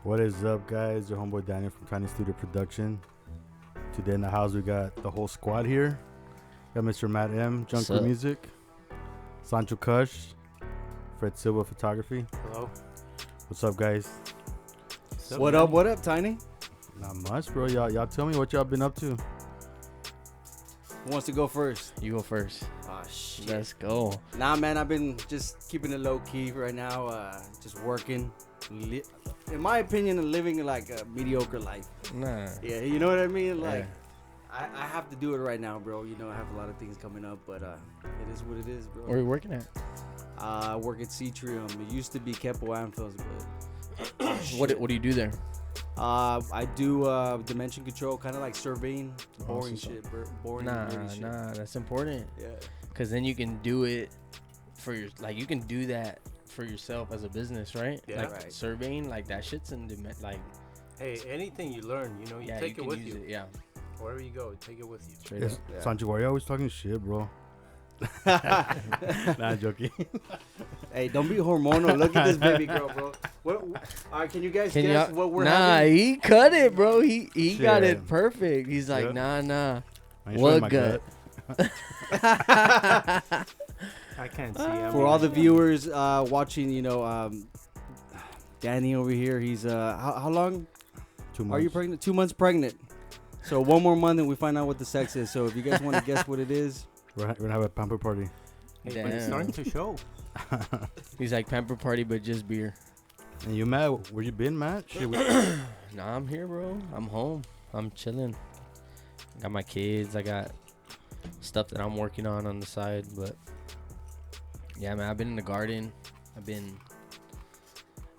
What is up, guys? Your homeboy Daniel from Tiny Studio Production. Today in the house, we got the whole squad here. Got Mr. Matt M, Junker up? Music, Sancho Kush, Fred Silva Photography. Hello. What's up, guys? What up? What up, Tiny? Not much, bro. Y'all tell me what y'all been up to. Who wants to go first? You go first. Oh shit. Let's go. Nah, man. I've been just keeping it low key right now. Just working. In my opinion, living like a mediocre life. Nah. Yeah, you know what I mean. Like, Yeah. I have to do it right now, bro. You know, I have a lot of things coming up, but it is what it is, bro. Where are you working at? I work at Cetrium. It used to be Kepo Anfields, but What do you do there? I do dimension control, kind of like surveying, boring Awesome. shit, boring nerdy shit. Nah. That's important. Yeah. Cause then you can do it for your you can do that for yourself as a business, right? Yeah. Like Right. surveying, like that shit's in like Hey, anything you learn, you know, you yeah, take you it can with use you. it. Yeah. Wherever you go, take it with you. Straight Yes. up. Yeah. Sancho, why are you always talking shit, bro? Nah, I'm joking. Hey, don't be hormonal. Look at this baby girl, bro. What? All right, can you guys guess y'all- what we're nah, having? he cut it, bro. He got Shit. it perfect. He's like, Yep. nah. I ain't What showing my gut? I can't see. I For mean, all the viewers watching, you know, Danny over here, he's how long 2 months. are you pregnant? 2 months pregnant. So one more month and we find out what the sex is. So if you guys want to guess what it is, We're gonna have a pamper party. hey, but it's Damn. starting to show. He's like pamper party, but just beer. And you, Matt? Where you been, Matt? Shit, Nah, I'm here, bro. I'm home. I'm chilling. Got my kids. I got stuff that I'm working on the side. But yeah, man, I've been in the garden. I've been,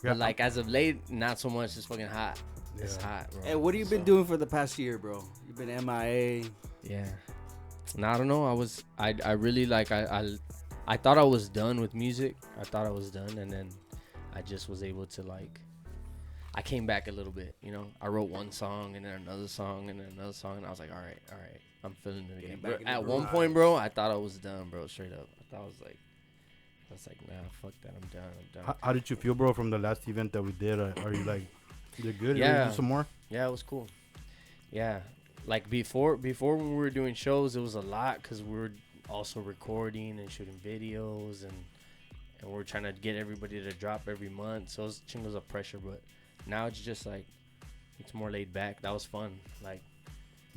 Yeah, but like as of late, not so much. It's fucking hot. It's Yeah. hot, bro. hey, what have you been So, doing for the past year, bro? You've been MIA. Yeah. No, I don't know. I really like. I thought I was done with music. I thought I was done, and then I just was able to like. I came back a little bit, you know. I wrote one song and then another song and then another song, and I was like, all right, I'm feeling it Getting again. back But in the at one groove. point, bro, I thought I was done, bro. Straight up, I thought I was like, nah, fuck that, I'm done. How did you feel, bro, from the last event that we did? Are you like, you're good? You Yeah. ready to do some more? Yeah, it was cool. Yeah, like before when we were doing shows, it was a lot because we were also recording and shooting videos and we're trying to get everybody to drop every month. So it was chingos of pressure, but now it's just like it's more laid back. That was fun. Like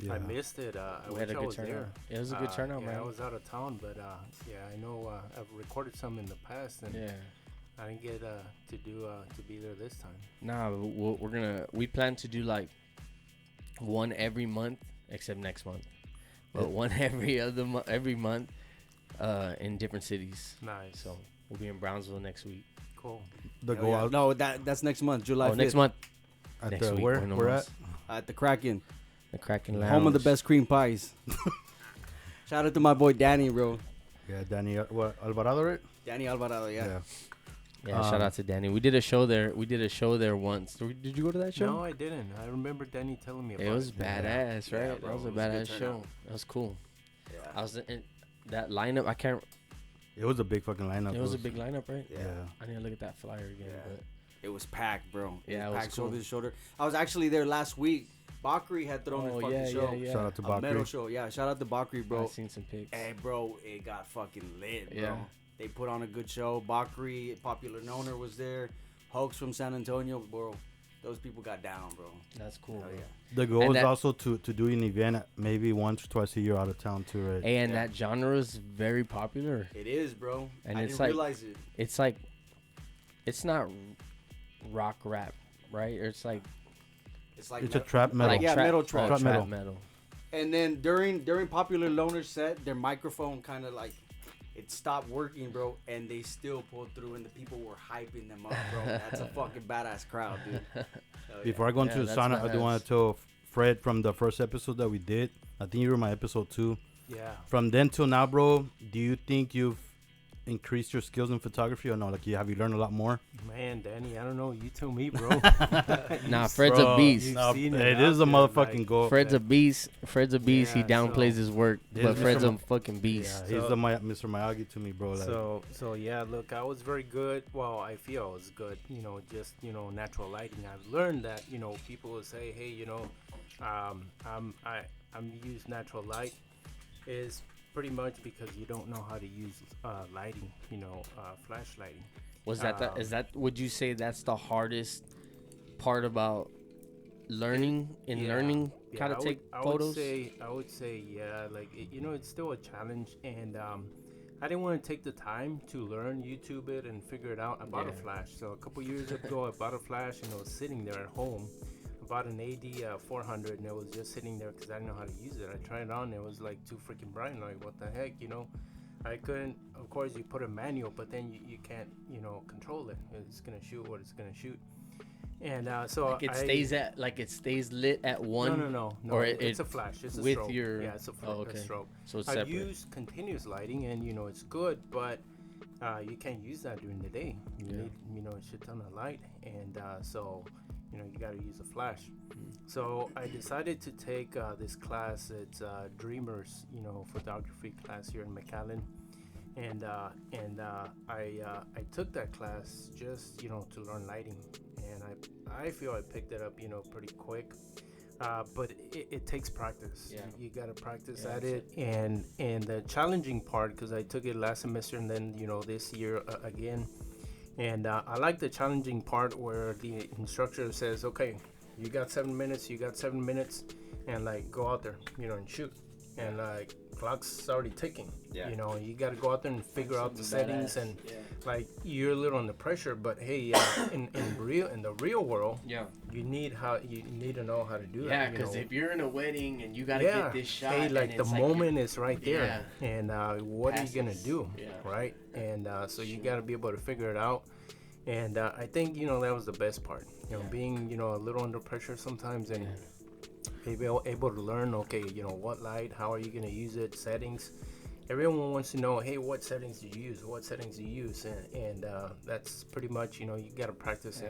I missed it. I we had wish a I good was turnout. there. It was a good turnout, yeah, man. I was out of town, but yeah, I know I've recorded some in the past, and Yeah. I didn't get to be there this time. Nah, we plan to do like one every month except next month, but one every month in different cities. Nice. So we'll be in Brownsville next week. Cool. The Oh, go yeah. out No, that's next month, July 5th. Next month. at next the week, where? we're in Where Omaha. at? At the Kraken, The Kraken Lounge. home of the best cream pies. Shout out to my boy Danny, bro. Yeah, Danny. What Alvarado, right? Danny Alvarado, yeah. Yeah, shout out to Danny. We did a show there. once. Did you go to that show? No, I didn't. I remember Danny telling me about It was it. badass, Yeah, right? bro, That was a it was a good badass show. turnout. That was cool. Yeah. I was in that lineup. I can't. It was a big fucking lineup. It was a big lineup, right? Yeah. I need to look at that flyer again. Yeah. But It was packed, bro. Yeah, it was packed cool. shoulder to shoulder. I was actually there last week. Bakri had thrown Oh, a fucking yeah, show. yeah. Shout out to A metal Bakri. show. Yeah, shout out to Bakri, I bro. seen some pics. Hey, bro, it got fucking lit, bro. Yeah. They put on a good show. Bakri, Popular Knower was there. Hoax from San Antonio, bro. Those people got down, bro. That's cool. Hell bro. yeah. The goal And is that- also to do an event maybe once or twice a year out of town too, right? And Yeah. that genre is very popular. It is, bro. And I it's didn't like- realize it. It's like, it's not rock rap, right? Or it's like It's like It's a trap metal. Like, yeah, metal trap, trap. Trap metal. metal. And then during Popular Loner's set, their microphone kind of like it stopped working, bro, and they still pulled through, and the people were hyping them up, bro. That's a fucking badass crowd, dude. Hell yeah. Before I go into Yeah, the that's sauna, I do want badass. to tell Fred from the first episode that we did. I think you were my episode 2. Yeah. From then till now, bro, do you think you've increased your skills in photography or no? Like, have you learned a lot more? Man, Danny, I don't know. You tell me, bro. Nah, Fred's a beast. You've No, seen it out is a there, motherfucking like, goal. Fred's a beast. Fred's a beast. He Yeah, downplays so- his work, Yeah, but Mr. Fred's a Ma- fucking beast. Yeah, he's So- the Mr. Miyagi to me, bro. Like, So yeah, look, I was very good. Well, I feel I was good. Just natural lighting. I've learned that people will say, hey, I'm use natural light is pretty much because you don't know how to use lighting. Flash lighting. Was that the, is that? Would you say that's the hardest part about learning learning how to take photos? I would say yeah. Like it's still a challenge, and I didn't want to take the time to learn YouTube it and figure it out. I bought a flash. So a couple years ago, I bought a flash, and it was sitting there at home. I bought an AD 400, and it was just sitting there because I didn't know how to use it. I tried it on, and it was like too freaking bright. And like, what the heck, I couldn't. Of course, you put a manual, but then you can't, control it. It's gonna shoot what it's gonna shoot. And so Like it stays lit at one. No. Or it's a flash. It's a with strobe. your- it's a okay. strobe. So it's I separate. use continuous lighting, and it's good, but you can't use that during the day. You need a shit ton of light, and so you got to use a flash. So I decided to take this class. It's Dreamers photography class here in McAllen, and I took that class just to learn lighting, and I feel I picked it up pretty quick. But it takes practice. Yeah. You got to practice at it, and the challenging part, because I took it last semester and then this year again, and I like the challenging part where the instructor says, okay, you got 7 minutes, and like go out there and shoot, and like clock's already ticking. You got to go out there and figure out the settings, and like you're a little under pressure, but hey, in the real world, you need to know how to do that. Yeah, because if you're in a wedding and you gotta yeah, get this shot, hey, and like the it's moment is right there, Yeah. and what are you gonna Passes. do, Yeah. right? And so you got to be able to figure it out. And I think that was the best part. Being a little under pressure sometimes, and able to learn. Okay, what light, how are you gonna use it, settings. Everyone wants to know, hey, what settings do you use? What settings do you use? And that's pretty much, you got to practice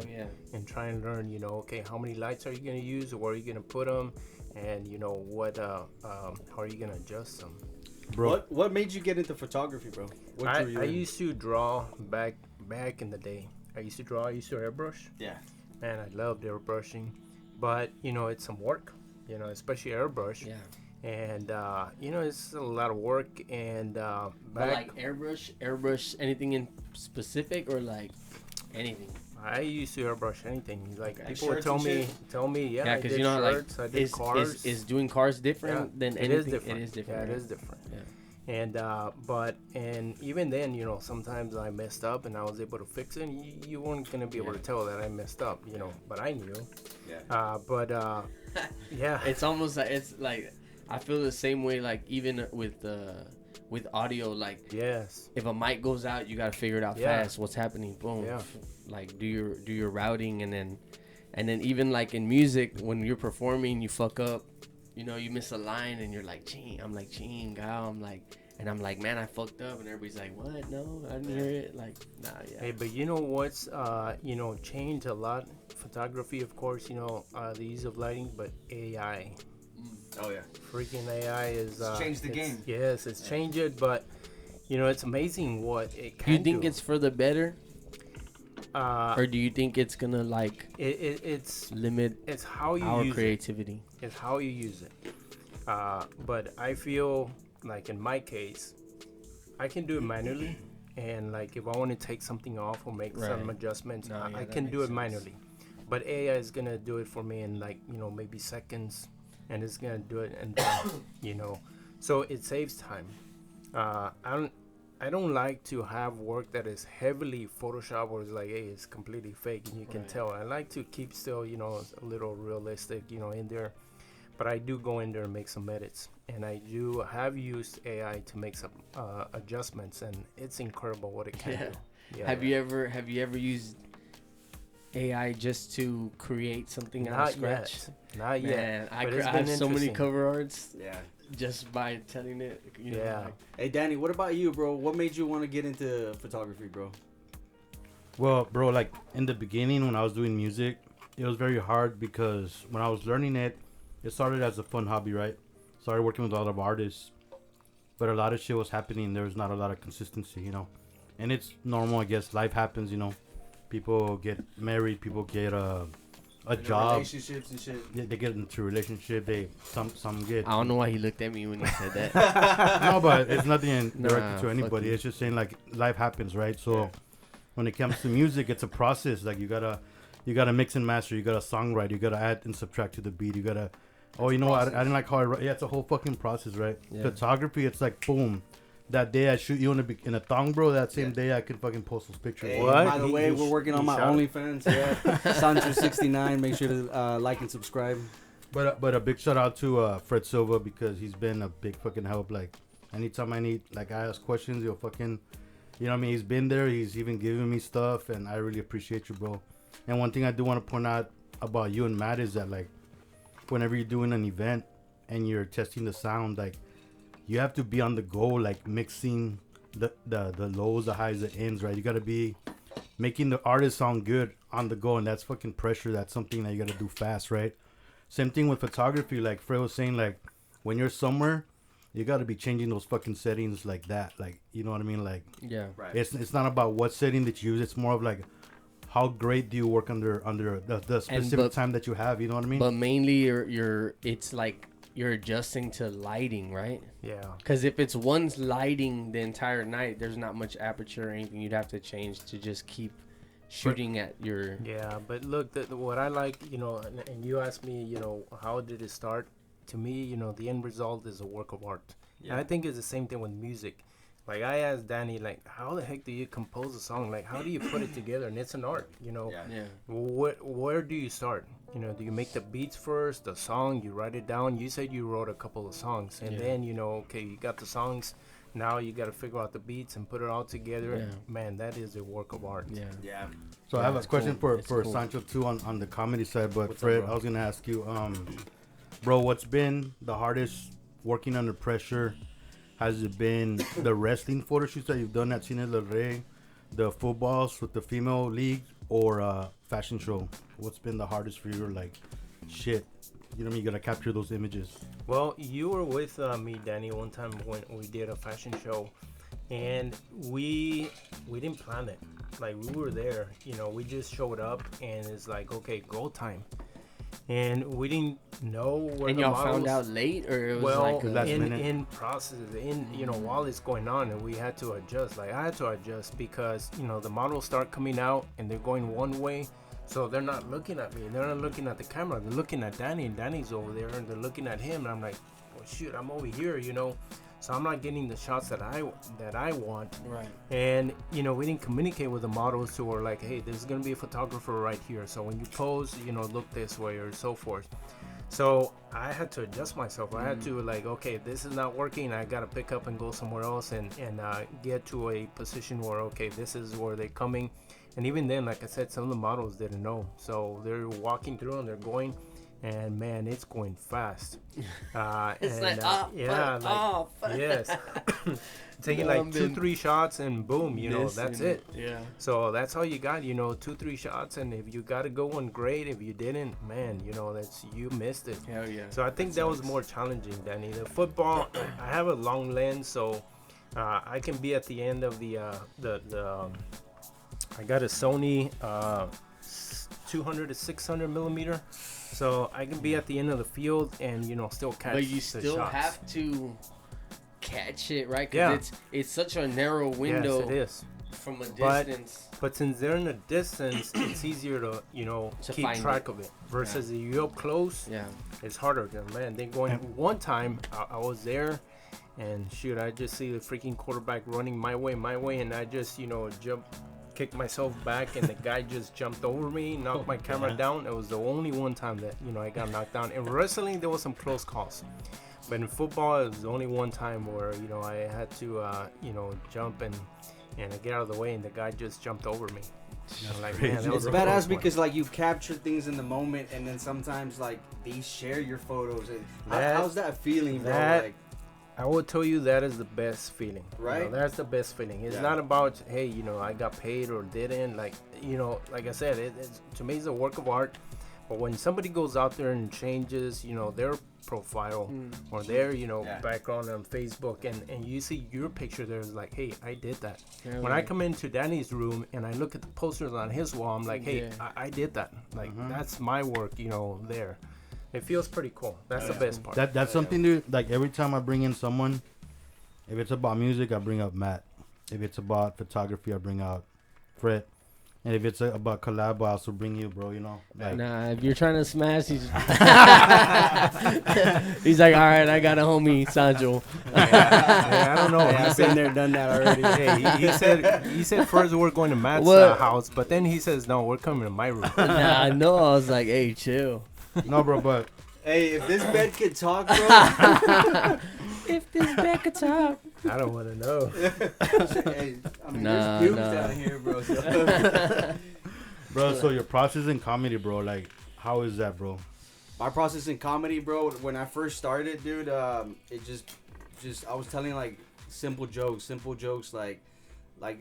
and try and learn, okay, how many lights are you going to use? Where are you going to put them? And, what, how are you going to adjust them? bro, What made you get into photography, bro? What I drew you in? used to draw back in the day. I used to airbrush. Yeah. And I loved airbrushing. But, it's some work, especially airbrush. Yeah. And, it's a lot of work. And But like airbrush anything in specific or like anything? I used to airbrush anything. Like Okay. people would Shirts and tell me, yeah, Yeah, I because did you know, like, shirts, I did cars. is doing cars different than it anything? is different. It is different. Yeah, right? it is different. Yeah. And even then, sometimes I messed up and I was able to fix it. And you weren't gonna be able to tell that I messed up, but I knew. Yeah. Yeah. It's almost like it's like I feel the same way. Like even with audio, like Yes. if a mic goes out, you gotta figure it out Yeah. fast. What's happening? Boom. Yeah. Like do your routing, and then even like in music, when you're performing, you fuck up. You miss a line, and you're like, "Ching." I'm like, "Ching, gal." And I'm like, "Man, I fucked up." And everybody's like, "What? No, I didn't hear it." Like, nah, yeah. Hey, but you know what's changed a lot? Photography, of course, the use of lighting, but AI. Oh yeah. Freaking AI is It's changed the game. Yes, it's changed it, but it's amazing what it can Do you think do. it's for the better, or or do you think it's gonna like it's limit how you our use creativity? it. It's how you use it. But I feel like in my case, I can do it manually, and like if I want to take something off or make some Right. adjustments, No, yeah, I that can do makes it manually. But AI is gonna do it for me in like maybe seconds, and it's gonna do it and so it saves time. I don't like to have work that is heavily Photoshop or it's like, hey, it's completely fake and you can Right. tell. I like to keep still, a little realistic, in there. But I do go in there and make some edits. And I do have used AI to make some adjustments, and it's incredible what it can Yeah. do. Yeah. Have you ever used AI just to create something out of Not scratch? yet. Not yet. Man, I but it's have been so many interesting. cover arts Yeah. just by telling it. You know, Yeah. like, Hey, Danny, what about you, bro? What made you want to get into photography, bro? Well, bro, like in the beginning when I was doing music, it was very hard because when I was learning it, it started as a fun hobby, right? Started working with a lot of artists, but a lot of shit was happening. There was not a lot of consistency, you know. And it's normal, I guess. Life happens, you know. People get married, people get a job. Relationships and shit. Yeah, they get into a relationship. They some get. I don't know why he looked at me when he said that. No, but it's nothing Nah, directed to fuck anybody. you. It's just saying like life happens, right? So Yeah. when it comes to music, it's a process. Like you gotta mix and master. You gotta songwrite. You gotta add and subtract to the beat. You gotta. Oh, you know what? I didn't like how I wrote. Yeah, it's a whole fucking process, right? Yeah. Photography, it's like boom. That day I shoot you in a thong, bro. That same day I could fucking post those pictures. Hey, bro. What? by the He- way, he we're sh- working on he my shot? OnlyFans. Yeah, Sancho69. Make sure to like and subscribe. But a big shout out to Fred Silva because he's been a big fucking help. Like anytime I need, like I ask questions, he'll fucking, you know what I mean? He's been there. He's even giving me stuff, and I really appreciate you, bro. And one thing I do want to point out about you and Matt is that like, whenever you're doing an event and you're testing the sound, like you have to be on the go, like mixing the lows, the highs, the ends, right? You gotta be making the artist sound good on the go, and that's fucking pressure. That's something that you gotta do fast, right? Same thing with photography. Like Fred was saying, like when you're somewhere, you gotta be changing those fucking settings like that. Like, you know what I mean? Like Yeah. Right. it's not about what setting that you use. It's more of like how great do you work under the specific but- time that you have. You know what I mean? But mainly, it's like you're adjusting to lighting, right? Yeah. Because if it's one's lighting the entire night, there's not much aperture or anything you'd have to change to just keep shooting at your. Yeah, but look, what I like, you know, and you asked me, you know, how did it start? To me, you know, the end result is a work of art. And I think it's the same thing with music. Like I asked Danny, like, how the heck do you compose a song? Like, how do you put it together? And it's an art, you know. Yeah. Yeah. Where do you start? You know, do you make the beats first, the song, you write it down? You said you wrote a couple of songs, and Yeah. then, you know, okay, you got the songs. Now you got to figure out the beats and put it all together. Yeah. Man, that is a work of art. Yeah. Yeah. So I have a it's question cool. for It's for cool. Sancho too on the comedy side. But What's up, Fred, bro? I was gonna ask you, bro, what's been the hardest working under pressure? Has it been the wrestling photo shoots that you've done at Cine del Rey, the footballs with the female league, or fashion show? What's been the hardest for you? Like, shit, you know what I mean? You gotta capture those images. Well, you were with me, Danny, one time when we did a fashion show, and we didn't plan it. Like we were there, you know, we just showed up, and it's like, okay, go time, and we didn't know where And the y'all models. found out late, or it was Well, like last a, minute. in process, you know, while it's going on, and we had to adjust. Like I had to adjust because, you know, the models start coming out and they're going one way, so they're not looking at me. They're not looking at the camera. They're looking at Danny, and Danny's over there, and they're looking at him. And I'm like, well, shoot, I'm over here, you know. So I'm not getting the shots that I want. right. And, you know, we didn't communicate with the models who were like, hey, there's going to be a photographer right here. So when you pose, you know, look this way or so forth. So I had to adjust myself. I had to like, okay, this is not working. I got to pick up and go somewhere else and get to a position where, okay, this is where they're coming. And even then, like I said, some of the models didn't know. So they're walking through and they're going. And man, it's going fast. It's and, like, yeah, like, yes. Taking like Bombing. 2-3 shots and boom, you know, that's Missing. it. Yeah. So that's all you got, you know, 2-3 shots, and if you got to go one, great. If you didn't, man, you know, that's you missed it. Hell yeah. So I think that was more challenging, Danny. The football, I have a long lens, so I can be at the end of the I got a Sony 200 to 600 millimeter, so I can be at the end of the field and, you know, still catch. But you the still shots. have to catch it, right? 'Cause Yeah. it's such a narrow window Yes, it is. from a But- distance. But since they're in a distance, it's easier to, you know, To keep find track of it. Versus if you're up close, Yeah. it's harder. Man, they going. One time I was there, and shoot, I just see the freaking quarterback running my way, and I just, you know, kicked myself back, and the guy just jumped over me, knocked my camera down. It was the only one time that, you know, I got knocked down. In wrestling, there was some close calls. But in football, it was the only one time where, you know, I had to, you know, jump and get out of the way, and the guy just jumped over me. I'm like, crazy, man, that was It's a badass close one. because like you capture things in the moment, and then sometimes like they share your photos. And That- how's that feeling, bro? that- Like, I will tell you that is the best feeling. Right? That's the best feeling. It's Yeah. not about, hey, I got paid or didn't. Like, like I said, it's, to me, it's a work of art. But when somebody goes out there and changes, their profile or their, Yeah. background on Facebook, and you see your picture there, it's like, hey, I did that. Yeah, When I come into Danny's room and I look at the posters on his wall, I'm like, hey, Yeah. I did that. Like, that's my work, there. It feels pretty cool. That's the best part. That's something to like. Every time I bring in someone, if it's about music, I bring up Matt. If it's about photography, I bring out Fred. And if it's about collab, I also bring you, bro. Like, Nah, if you're trying to smash, he's he's like, all right, I got a homie, Sancho. Yeah, I don't know. yeah, I've been there, done that already. Hey, he said first we're going to Matt's What? house, but then he says no, we're coming to my room. Nah, I know. I was like, hey, chill. no, bro, but Hey, if this bed could talk, bro. If this back at top. I don't want to know. Hey, I mean, Nah, there's pubes nah. down here, bro. So. bro, so your process in comedy, bro, like, how is that, bro? My process in comedy, bro. When I first started, dude, it just I was telling like simple jokes, like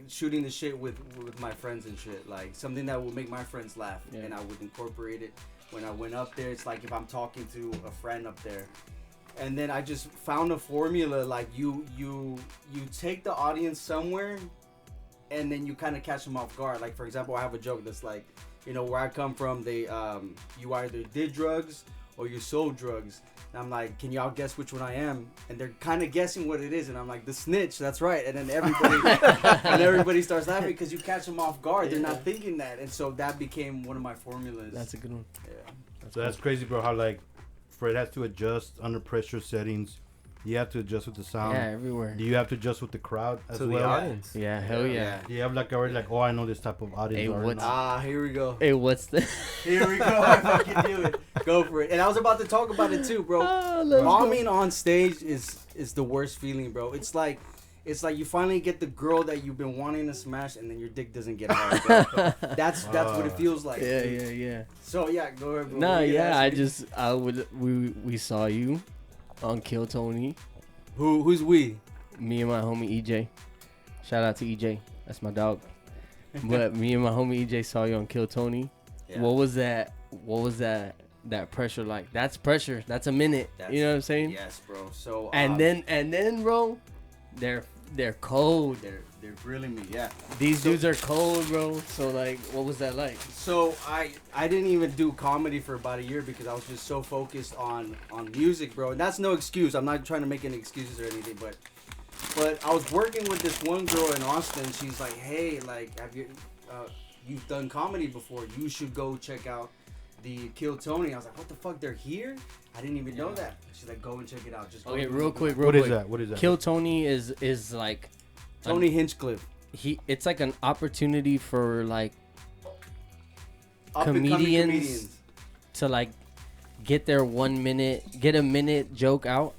shooting the shit with my friends and shit, like something that would make my friends laugh, Yeah. and I would incorporate it. When I went up there, it's like if I'm talking to a friend up there, and then I just found a formula. Like you take the audience somewhere, and then you kind of catch them off guard. Like for example, I have a joke that's like, where I come from, they you either did drugs or you sold drugs. And I'm like, can y'all guess which one I am? And they're kind of guessing what it is, and I'm like, the snitch. That's right. And then everybody starts laughing because you catch them off guard. They're not thinking that, and so that became one of my formulas. That's a good one. Yeah. So that's crazy, bro. How like Fred has to adjust under pressure settings. You have to adjust with the sound. Yeah, everywhere. Do you have to adjust with the crowd as To the well? audience. Yeah, hell yeah. Do you have like already like, oh, I know this type of audience. Hey, already what's- now? Here we go. Hey, what's the? Here we go. I fucking do it. Go for it. And I was about to talk about it too, bro. Bombing on stage is the worst feeling, bro. It's like you finally get the girl that you've been wanting to smash, and then your dick doesn't get hard. Bro. That's what it feels like. Yeah. So yeah, go ahead, bro. Nah, You can yeah. ask me. We saw you on Kill Tony. Who's we? Me and my homie EJ. Shout out to EJ. That's my dog. But me and my homie EJ saw you on Kill Tony. Yeah. What was that? That pressure like? That's pressure. That's a minute. You know what I'm saying? Yes, bro. So And then, bro, they're cold. they're grilling me. Yeah. These dudes are cold, bro. So like, what was that like? So I didn't even do comedy for about a year because I was just so focused on music, bro. And that's no excuse. I'm not trying to make any excuses or anything, but I was working with this one girl in Austin. She's like, hey, like, have you you've done comedy before? You should go check out the Kill Tony. I was like, what the fuck? They're here? I didn't even know that. She's like, go and check it out. Just go Okay, and real do it." quick. What is that? What is that? Kill Tony is like Tony Hinchcliffe. it's like an opportunity for like Up-and-coming Comedians. to like get a minute joke out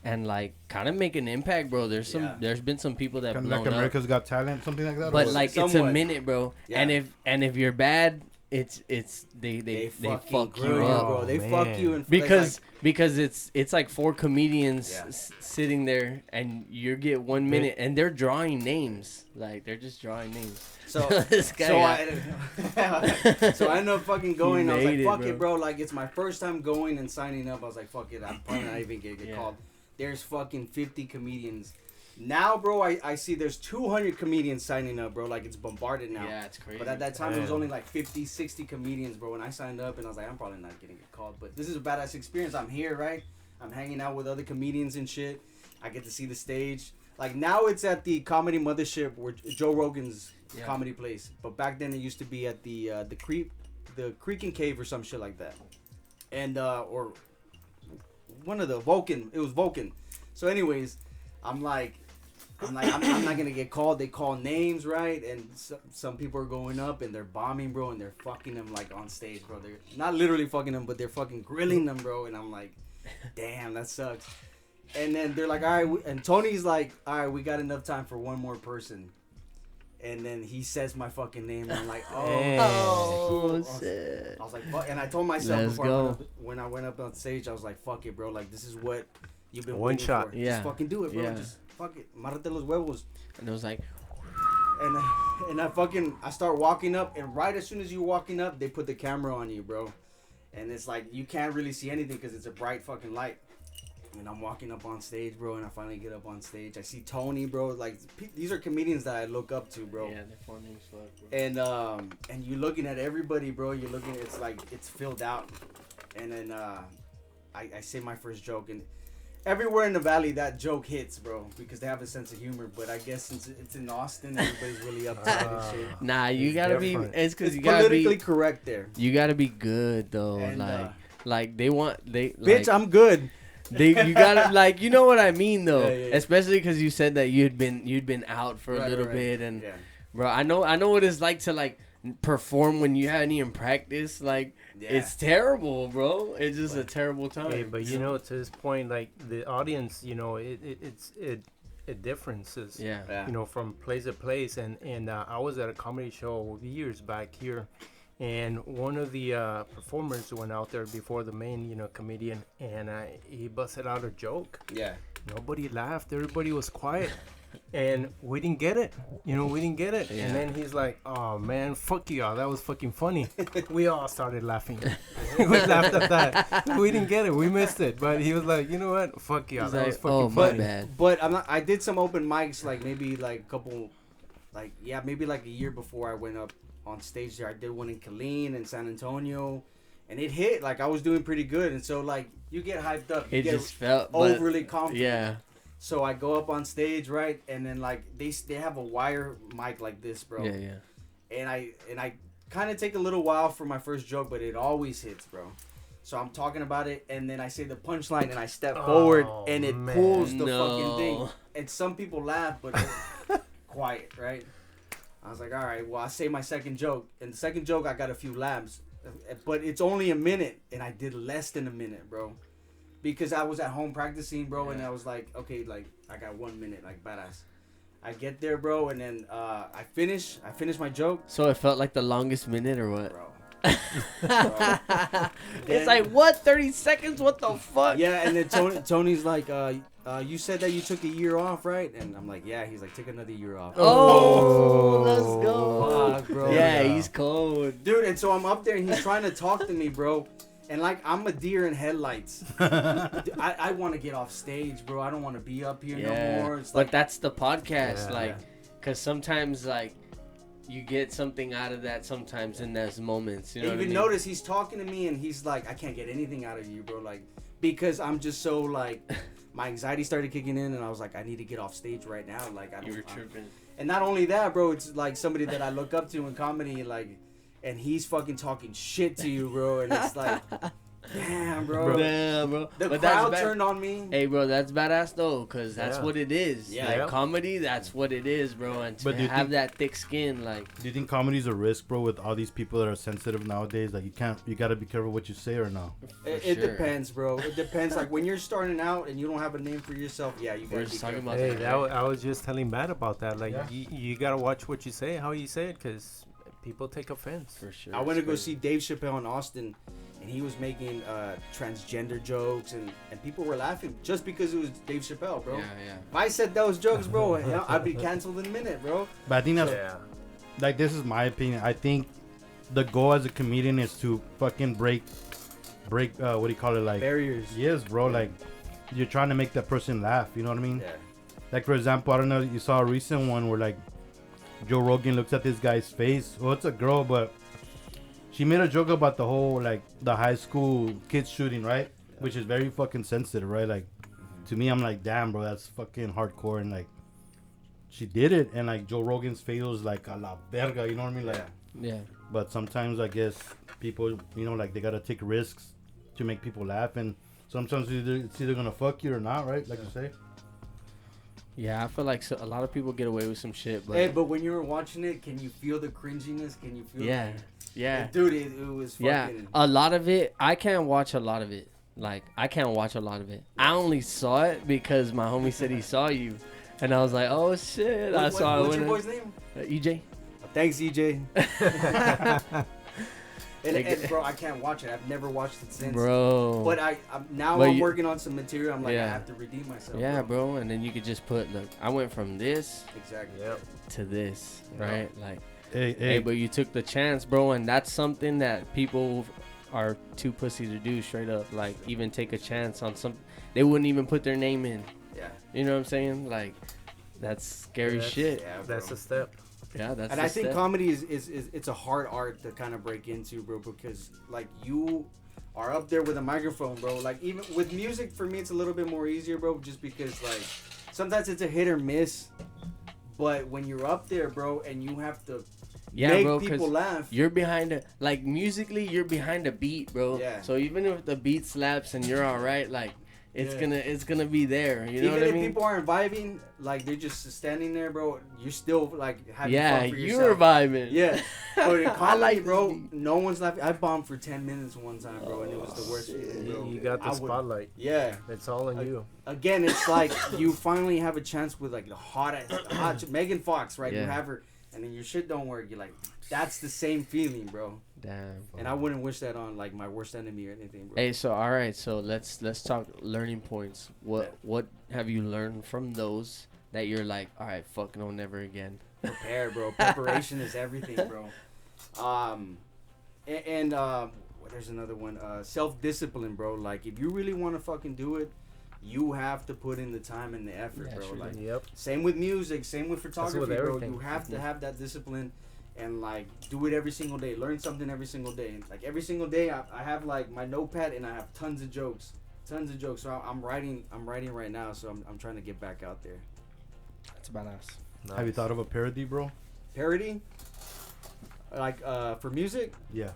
and like kind of make an impact, bro. There's been some people that Kind of blown like up, America's Got Talent, something like that. but or- like it's a Somewhat. minute, bro. Yeah. And if you're bad, they fuck grill you up. bro. They man. fuck you and Because it's like four comedians Yeah. sitting there and you get 1 minute and they're drawing names, like they're just drawing names. So This guy so I ended up fucking going. I was like, made it, fuck bro. it, bro. Like, it's my first time going and signing up. I was like, fuck it. I'm probably not even gonna get Yeah. called. There's fucking 50 comedians. Now, bro, I see there's 200 comedians signing up, bro. Like, it's bombarded now. Yeah, it's crazy. But at that time, it was Damn. only like 50, 60 comedians, bro. When I signed up, and I was like, I'm probably not gonna get called. But this is a badass experience. I'm here, right? I'm hanging out with other comedians and shit. I get to see the stage. Like, now it's at the Comedy Mothership, where Joe Rogan's comedy place. But back then, it used to be at the Creek and Cave or some shit like that. And, or one of the Vulcan. It was Vulcan. So, anyways, I'm like, I'm not gonna get called. They call names, right? And some people are going up and they're bombing, bro, and they're fucking them like on stage, bro. They're not literally fucking them, but they're fucking grilling them, bro. And I'm like, damn, that sucks. And then they're like, all right, and Tony's like, all right, we got enough time for one more person. And then he says my fucking name, and I'm like, oh, Hey. Oh, cool. shit. I was like, fuck. And I told myself Let's before go. when I went up on stage, I was like, fuck it, bro. Like, this is what you've been One waiting shot. for. Yeah. Just fucking do it, bro. Yeah. Just fuck it. Márate los huevos. And it was like, And I start walking up, and right as soon as you're walking up, they put the camera on you, bro. And it's like you can't really see anything because it's a bright fucking light. And I'm walking up on stage, bro, and I finally get up on stage. I see Tony, bro. Like these are comedians that I look up to, bro. yeah, they're funny as fuck, bro. And you're looking at everybody, bro. You're looking. It's like it's filled out. And then I say my first joke, and everywhere in the valley that joke hits, bro, because they have a sense of humor. But I guess since it's in Austin, everybody's really uptight and shit. Nah, you It's gotta different. be. It's because It's you gotta politically be. correct there. You gotta be good though. And, like they want they. Bitch, like, I'm good. you gotta like you know what I mean though. Yeah, yeah. Especially because you said that you'd been out for a little bit and. Yeah. Bro, I know what it's like to like perform when you haven't even practiced. Like, Yeah. it's terrible, bro. It's just a terrible time. Hey, but you know, to this point, like the audience, you know, it differences. Yeah. Yeah. You know, from place to place, and I was at a comedy show years back here, and one of the performers went out there before the main, you know, comedian, and he busted out a joke. Yeah. Nobody laughed. Everybody was quiet. And we didn't get it. You know, we didn't get it. Yeah. And then he's like, oh, man, fuck y'all. That was fucking funny. We all started laughing. We laughed at that. We didn't get it. We missed it. But he was like, you know what? Fuck y'all. He's That like, was fucking oh, my funny. bad. But I did some open mics, like maybe like a couple, like maybe like a year before I went up on stage there. I did one in Killeen and San Antonio, and it hit. Like I was doing pretty good, and so like you get hyped up, you It get just felt but- overly confident. Yeah. So I go up on stage, right, and then like they have a wire mic like this, bro. Yeah, yeah. And I kind of take a little while for my first joke, but it always hits, bro. So I'm talking about it, and then I say the punchline, and I step forward, and it man. pulls the No. fucking thing. And some people laugh, but it's quiet, right? I was like, all right, well, I say my second joke, and the second joke I got a few laughs, but it's only a minute, and I did less than a minute, bro. Because I was at home practicing, bro, and I was like, okay, like I got 1 minute, like badass. I get there, bro, and then I finish my joke, So it felt like the longest minute or what? bro. It's like, what? 30 seconds? What the fuck? Yeah, and then Tony's like, you said that you took a year off, right? And I'm like, yeah. He's like, take another year off. Oh, let's go. Fuck, bro. Yeah, he's cold. Dude, and so I'm up there, and he's trying to talk to me, bro. And like I'm a deer in headlights. I want to get off stage, bro. I don't want to be up here Yeah. no more. It's But like, that's the podcast, Yeah. like, because sometimes, like, you get something out of that sometimes in those moments. You know even what I mean? notice he's talking to me, and he's like, I can't get anything out of you, bro. Like, because I'm just so like, my anxiety started kicking in, and I was like, I need to get off stage right now. Like, You were tripping. And not only that, bro, it's like somebody that I look up to in comedy, like, and he's fucking talking shit to you, bro. And it's like, damn, bro. Damn, bro. The But that's crowd bad. turned on me. Hey, bro, that's badass though, cause that's Yeah. what it is. Yeah. Like Yeah. comedy, that's what it is, bro. And to But do you have think- that thick skin, like, Do you think comedy's a risk, bro, with all these people that are sensitive nowadays? Like, you gotta be careful what you say or no? It sure. depends, bro. It depends. Like when you're starting out and you don't have a name for yourself, yeah, you We're gotta just be talking careful. about Hey, I was just telling Matt about that. Like, Yeah. you gotta watch what you say, how you say it, because people take offense. for sure. I went to it's go crazy. see Dave Chappelle in Austin, and he was making transgender jokes, and people were laughing just because it was Dave Chappelle, bro. Yeah, yeah. If I said those jokes, bro, hell, I'd be canceled in a minute, bro. But I think that's Yeah. like, this is my opinion. I think the goal as a comedian is to fucking break what do you call it, like Barriers. yes, bro, like you're trying to make that person laugh, you know what I mean? Yeah. Like, for example, I don't know, you saw a recent one where like Joe Rogan looks at this guy's face. Well, it's a girl, but she made a joke about the whole, like, the high school kids shooting, right? Which is very fucking sensitive, right? Like, to me, I'm like, damn, bro, that's fucking hardcore. And like, she did it, and like Joe Rogan's face was like a la verga, you know what I mean? Like, Yeah. Yeah. but sometimes I guess people, you know, like, they gotta take risks to make people laugh, and sometimes it's either gonna fuck you or not, right? Like you say. Yeah, I feel like a lot of people get away with some shit, but Hey, but when you were watching it, can you feel the cringiness? Can you feel? yeah, yeah, Dude, it was fucking. yeah. A lot of it, I can't watch a lot of it. Like, I can't watch a lot of it. I only saw it because my homie said he saw you. And I was like, oh shit. That's why I What's went your in. boy's name? EJ. Thanks, EJ. and bro, I can't watch it. I've never watched it since. Bro. But I'm But working on some material. I'm like, I Yeah. have to redeem myself. Yeah, bro. And then you could just put, look, I went from this Exactly. Yep. to this, Yeah. right? Like, Hey, hey, but you took the chance, bro. And that's something that people are too pussy to do, straight up. Like, even take a chance on some. They wouldn't even put their name in. Yeah. You know what I'm saying? Like, that's scary That's- shit. Yeah, bro. That's a step. Yeah, that's And the I think step. comedy is it's a hard art to kind of break into, bro, because like you are up there with a microphone, bro. Like even with music, for me, it's a little bit more easier, bro, just because like sometimes it's a hit or miss. But when you're up there, bro, and you have to make bro, people 'cause laugh, you're behind a, like, musically, you're behind a beat, bro. Yeah. So even if the beat slaps and you're all right, like, it's Yeah. it's gonna be there. You know even what I if mean? people aren't vibing, like they're just standing there, bro, you're still like having Yeah, fun for you're yourself. vibing. Yeah, but in I comedy, like this bro, beat. no one's laughing. I bombed for 10 minutes one time, bro, and it was the worst feeling, bro. You got the I would- spotlight. Yeah. It's all on you. Again, it's like you finally have a chance with like the hot Megan Fox, right? You Yeah. have her, and then your shit don't work. You're like, that's the same feeling, bro. Damn. And I wouldn't wish that on like my worst enemy or anything, bro. Hey, so all right, so let's talk learning points. What have you learned from those that you're like, all right, fuck no, never again. Prepare, bro. Preparation is everything, bro. There's another one. Self-discipline, bro. Like if you really want to fucking do it, you have to put in the time and the effort, Yeah, bro. sure Like Yep. same with music, same with photography, with bro. everything. You have to have that discipline and like do it every single day. Learn something every single day. And, like every single day, I have like my notepad and I have tons of jokes. So I'm writing right now. So I'm trying to get back out there. That's badass. Have you thought of a parody, bro? Parody, like for music. Yeah.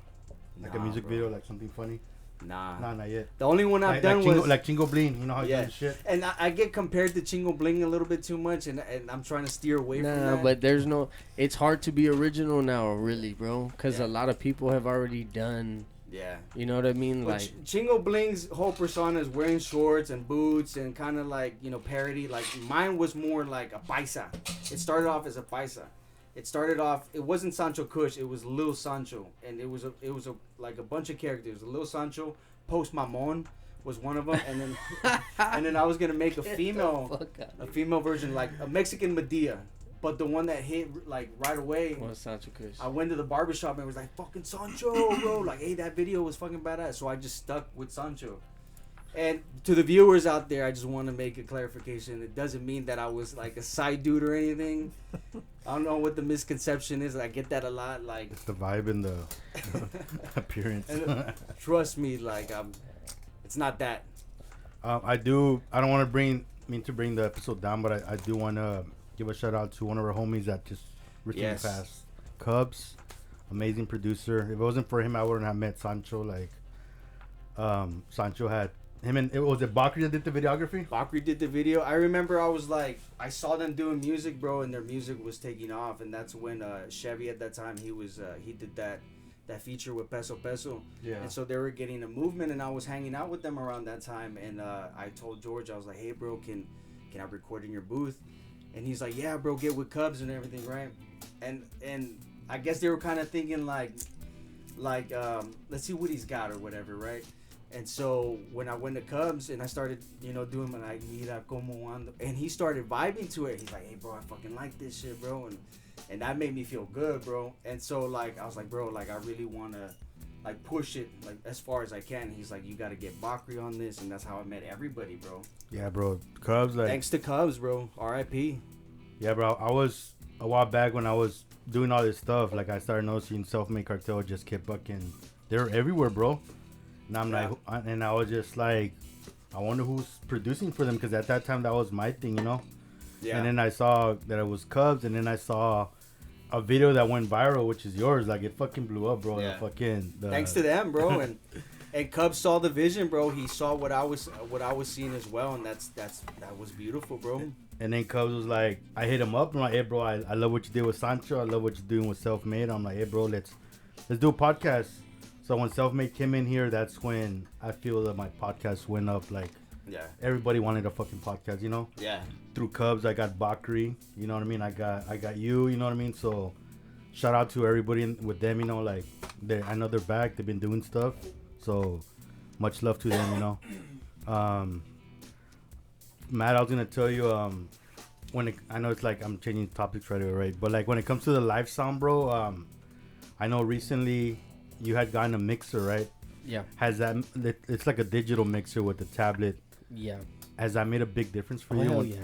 Like Nah, a music bro. video, like something funny? Nah. Nah, not yet. The only one I've done Chingo, was like Chingo Bling. You know how you Yeah. do the shit? and I get compared to Chingo Bling a little bit too much, and I'm trying to steer away from Nah, that. but there's no. It's hard to be original now, really, bro, because Yeah. a lot of people have already done. yeah. You know what I mean? But Like, Chingo Bling's whole persona is wearing shorts and boots and kind of like, parody. Like mine was more like a paisa. It started off as a paisa. It wasn't Sancho Kush, it was Lil Sancho. And it was like a bunch of characters. Lil Sancho, Post Mamon was one of them. And then and then I was going to make a female version, like a Mexican Medea. But the one that hit like right away, what's Sancho Kush? I went to the barbershop and was like, fucking Sancho, bro. Like, hey, that video was fucking badass. So I just stuck with Sancho. And to the viewers out there, I just want to make a clarification. It doesn't mean that I was like a side dude or anything. I don't know what the misconception is. I get that a lot. Like, It's the vibe and the appearance. and, trust me, like, it's not that. I don't want to mean to bring the episode down, but I do want to give a shout out to one of our homies that just recently Yes. passed. Cubs, amazing producer. If it wasn't for him, I wouldn't have met Sancho. Like, Sancho had him, and it was Bakri that did the videography. Bakri did the video. I remember I was like, I saw them doing music, bro, and their music was taking off, and that's when Chevy at that time he did that feature with Peso Peso, Yeah. and so they were getting a movement, and I was hanging out with them around that time, and I told George, I was like, hey, bro, can I record in your booth? And he's like, yeah, bro, get with Cubs and everything, right? And I guess they were kind of thinking like let's see what he's got or whatever, right? And so when I went to Cubs and I started, doing my like mira como ando, and he started vibing to it. He's like, hey, bro, I fucking like this shit, bro, and that made me feel good, bro. And so like I was like, bro, like I really wanna like push it like as far as I can. He's like, you gotta get Bakri on this, and that's how I met everybody, bro. Yeah, bro. Cubs, like, Thanks to Cubs, bro. R.I.P. yeah, bro. I was a while back when I was doing all this stuff. Like, I started noticing Self-Made Cartel just kept fucking. They're everywhere, bro. And I'm Yeah. like, and I was just like, I wonder who's producing for them, because at that time that was my thing, Yeah. And then I saw that it was Cubs, and then I saw a video that went viral, which is yours. Like, it fucking blew up, bro. Yeah. Thanks to them, bro. And Cubs saw the vision, bro. He saw what I was seeing as well, and that was beautiful, bro. And then Cubs was like, I hit him up. I'm like, hey, bro, I love what you did with Sancho. I love what you're doing with Self-Made. I'm like, hey, bro, let's do a podcast. So when Self-Made came in here, that's when I feel that my podcast went up like Yeah. Everybody wanted a fucking podcast, you know. Yeah. Through Cubs, I got Bakri. You know what I mean. I got you. You know what I mean. So, shout out to everybody with them. You know, like I know they're back. They've been doing stuff. So, much love to them. You know. Matt, I was gonna tell you. I know it's like I'm changing topics right away, right? But like when it comes to the live sound, bro. I know recently you had gotten a mixer, right? Yeah. Has that? It's like a digital mixer with the tablet. Yeah. Has that made a big difference for Oh, you? hell yeah.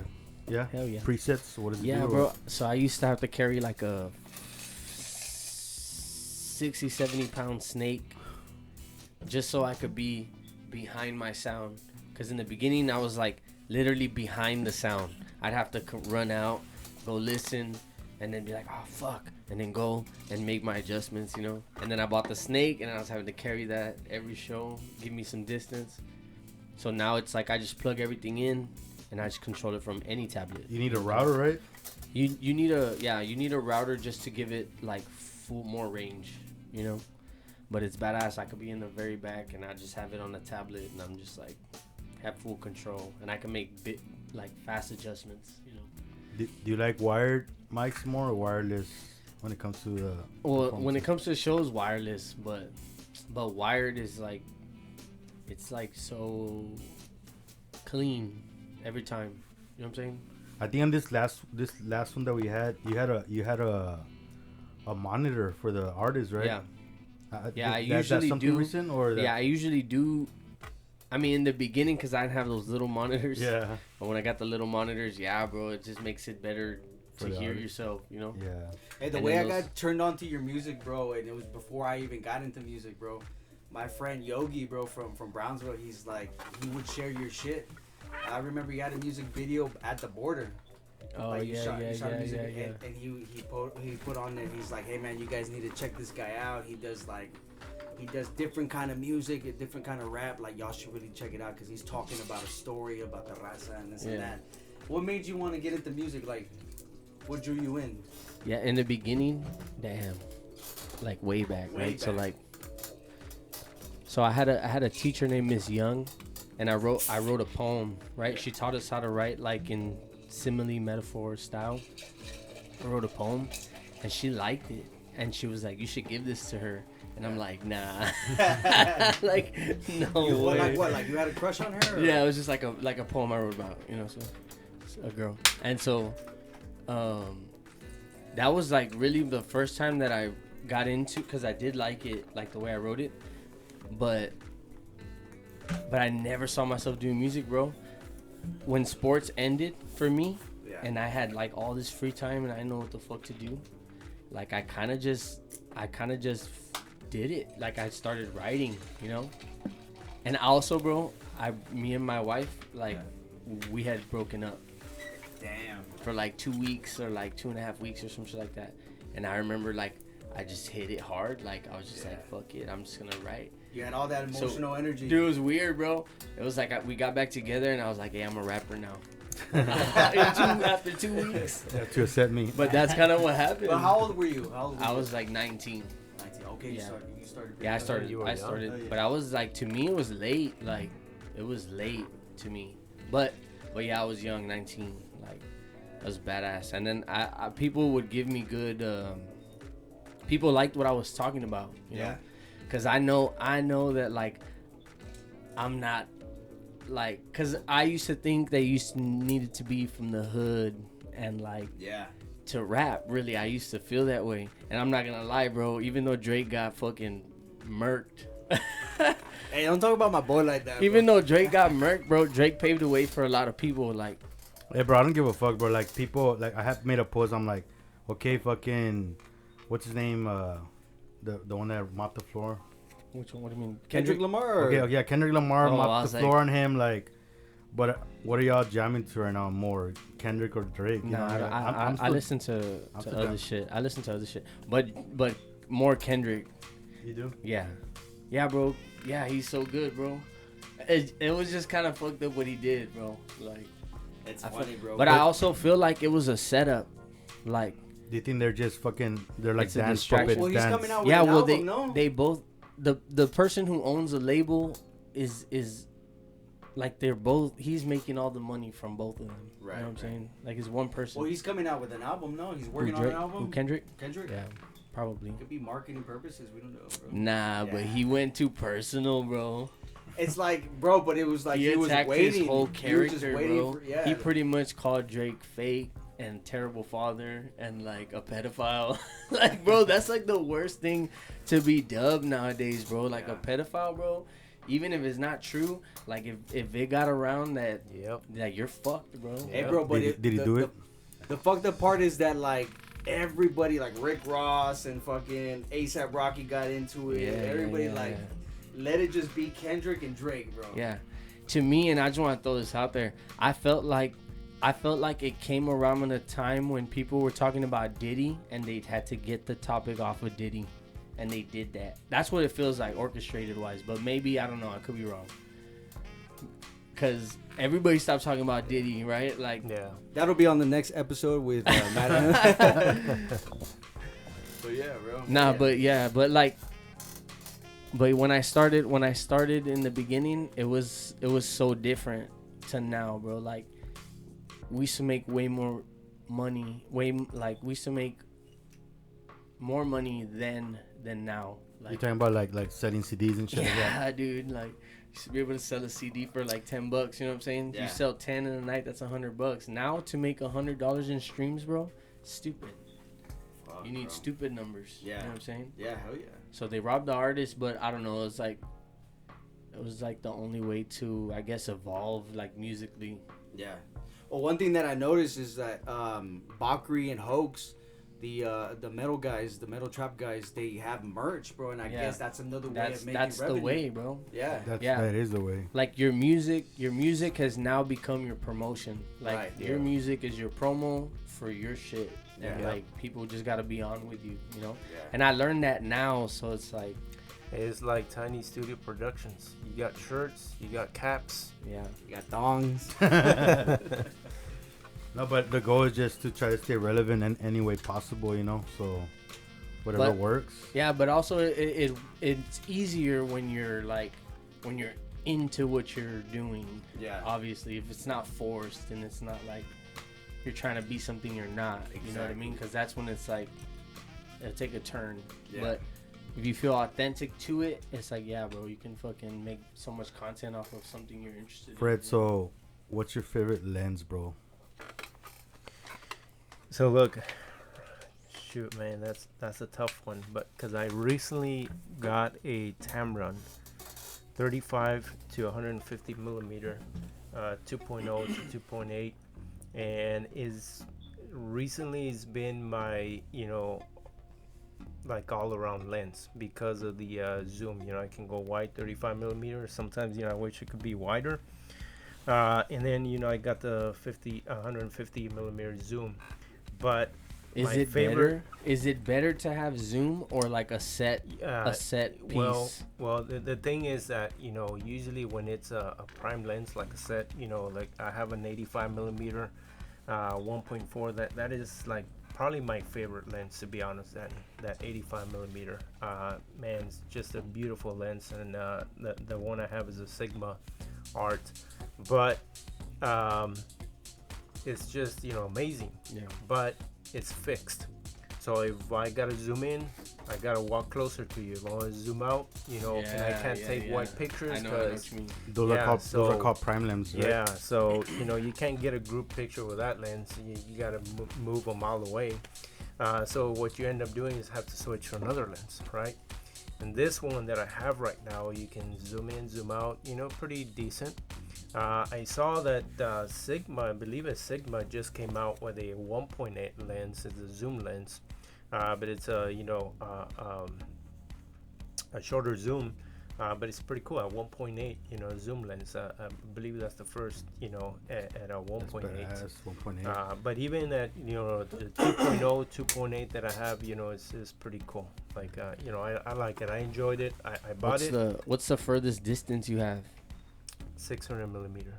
Yeah. Hell yeah. Presets. What does it do? Yeah, bro. So I used to have to carry like a 60, 70 pound snake just so I could be behind my sound. Because in the beginning, I was like literally behind the sound. I'd have to run out, go listen, and then be like, oh, fuck. And then go and make my adjustments, you know. And then I bought the snake, and I was having to carry that every show, give me some distance. So now it's like I just plug everything in, and I just control it from any tablet. You need a router, right? You need a router just to give it like more range, you know. But it's badass. I could be in the very back, and I just have it on the tablet, and I'm just like have full control, and I can make fast adjustments, you know. Do you like wired mics more or wireless when it comes to the? Well, when it comes to shows, wireless, but wired is like, it's like so clean every time. You know what I'm saying? I think on this last one that we had, you had a monitor for the artist, right? Yeah. Yeah, I that's usually something do. recent or that? Yeah, I usually do. I mean, in the beginning, because I didn't have those little monitors. Yeah. But when I got the little monitors, yeah, bro, it just makes it better For to the hear artist. yourself, you know? Yeah. Hey, the And way I then those- got turned on to your music, bro, and it was before I even got into music, bro. My friend Yogi, bro, from Brownsville, he's like, he would share your shit. I remember he had a music video at the border. Oh, Like, you yeah, shot yeah, a music yeah, video, yeah. And he put on there. He's like, hey man, you guys need to check this guy out. He does different kind of music, a different kind of rap. Like y'all should really check it out because he's talking about a story about the raza and this and Yeah. that. What made you want to get into music? Like, what drew you in? Yeah, in the beginning, damn. Like way back, Way right? So back. like, so I had a teacher named Miss Young, and I wrote a poem, right? She taught us how to write like in simile metaphor style. I wrote a poem, and she liked it, and she was like, "You should give this to her." And I'm like, "Nah, like no What, way." like what? Like you had a crush on her? Or? Yeah, it was just like a poem I wrote about, you know, so a girl. And so that was like really the first time that I got into, because I did like it, like the way I wrote it, but I never saw myself doing music, bro. When sports ended for me, Yeah. and I had like all this free time and I know what the fuck to do, like I kind of just did it. Like I started writing, you know. And also, bro, me and my wife, like we had broken up Damn. for like 2 weeks or like 2.5 weeks or some shit like that. And I remember like I just hit it hard. Like I was just like, fuck it, I'm just gonna write. You had all that So, emotional energy. Dude, it was weird, bro. It was like we got back together and I was like, hey, I'm a rapper now. After 2 weeks. Yeah, to accept me. But that's kind of what happened. But how old were you? I was like 19. 19. Okay, Yeah. you started. Yeah, I pretty started. You were I young. started, Oh, yeah. but I was like, to me, it was late. Like, it was late to me. But yeah, I was young, 19. Like, I was badass. And then I people would give me good. People liked what I was talking about. You know, because I know that like, I'm not like, because I used to think they needed to be from the hood and like. Yeah. To rap, really, I used to feel that way. And I'm not gonna lie, bro, even though Drake got fucking murked. Hey, don't talk about my boy like that. Even bro. though Drake got murked, bro, Drake paved the way for a lot of people. Like, Hey, bro, I don't give a fuck, bro. Like, people, like, I have made a post. I'm like, okay, fucking, what's his name? The one that mopped the floor. which one? What do you mean? Kendrick Lamar. Or? Okay, yeah, Kendrick Lamar Oh, I mopped was the like- floor on him. Like, but what are y'all jamming to right now more, Kendrick or Drake? You Nah, know, I'm I still- listen to I'm still other down. shit. I listen to other shit, but more Kendrick. You do? Yeah, bro. Yeah, he's so good, bro. It was just kind of fucked up what he did, bro. Like, It's I feel- funny, bro. but I also feel like it was a setup. Like, Do you think they're just fucking? They're like It's a dance distraction. puppets. Well, he's dance. coming out with yeah, an well, album, no? they both the person who owns the label is like they're both. He's making all the money from both of them. Right, You know what I'm right. saying? Like it's one person. Well, he's coming out with an album. No, he's Who, working on Drake? an album. Who, Kendrick? Kendrick. Yeah, probably. Could be marketing purposes. We don't know, bro. Nah, but he went too personal, bro. It's like, bro, but it was like He he was attacked waiting. his whole He was just character, waiting bro. for- yeah. He pretty much called Drake fake and terrible father and like a pedophile. Like, bro, that's like the worst thing to be dubbed nowadays, bro. Like Yeah. a pedophile, bro. Even if it's not true, like if it got around that, Yep. that you're fucked, bro. Hey, bro, but Did he do it? The fucked up part is that like everybody, like Rick Ross and fucking ASAP Rocky got into it. Everybody like let it just be Kendrick and Drake, bro. Yeah. To me, and I just want to throw this out there, I felt like it came around in a time when people were talking about Diddy and they had to get the topic off of Diddy, and they did that. That's what it feels like orchestrated wise, but maybe, I don't know, I could be wrong. Cause everybody stopped talking about Diddy, right? Like, Yeah. That'll be on the next episode with Matt. But yeah, bro. nah, but like, but when I started in the beginning, it was so different to now, bro. Like, we used to make way more money, we used to make more money than now. You're Like, talking about like selling CDs and shit like that. yeah, dude, like you should be able to sell a CD for like $10. You know what I'm saying? Yeah. You sell 10 in a night, that's $100. Now to make $100 in streams, bro, stupid. Fuck, You need bro. stupid numbers. You Yeah. know what I'm saying? Yeah, hell yeah. So they robbed the artist, but I don't know. It was like the only way to, I guess, evolve like musically. Yeah. Well, one thing that I noticed is that Bakri and Hoax, the metal guys, the metal trap guys, they have merch, bro, and I Yeah. guess that's another way That's of making that's revenue. the way, bro. Yeah. That is the way. Like your music has now become your promotion. Like Right, your yeah. music is your promo for your shit. And Yeah. like people just gotta be on with you, you know. Yeah. And I learned that now, so it's like, It's like Tiny Studio Productions. You got shirts, you got caps. yeah, You got thongs. No, but the goal is just to try to stay relevant in any way possible, you know. So whatever But- works. yeah. But also, it's easier when you're into what you're doing. Yeah. Obviously, if it's not forced and it's not like you're trying to be something you're not. You know what I mean? Because that's when it's like it'll take a turn. Yeah. But if you feel authentic to it, it's like, yeah, bro, you can fucking make so much content off of something you're interested in. Fred, so what's your favorite lens, bro? So look, shoot, man, that's a tough one. But because I recently got a Tamron, 35 to 150 millimeter, 2.0 to 2.8, and recently has been my like all around lens because of the zoom. I can go wide, 35 millimeter. Sometimes I wish it could be wider. And then I got the 150 millimeter zoom. But Is my it favorite- better? Is it better to have zoom or like a set piece? Well, the thing is that usually when it's a prime lens like a set, like I have an 85 millimeter 1.4. That is like probably my favorite lens, to be honest. That 85 millimeter, man, it's just a beautiful lens, and the one I have is a Sigma Art, but it's just amazing. Yeah. But it's fixed. So if I gotta zoom in, I gotta walk closer to you. If I want to zoom out, and I can't take white pictures I know what because you mean. Those Yeah, those are so- called prime lenses. Right? yeah. So you can't get a group picture with that lens. You gotta move them all the way. So what you end up doing is have to switch to another lens, right? And this one that I have right now, you can zoom in, zoom out, pretty decent. I saw that Sigma, I believe it's Sigma, just came out with a 1.8 lens. It's a zoom lens, but it's a shorter zoom, but it's pretty cool at 1.8. Zoom lens. I believe that's the first. At a 1.8. Badass, 1.8. But even at the 2.0, 2.8 that I have, is pretty cool. Like I like it. I enjoyed it. I bought What's the furthest distance you have? 600 millimeter.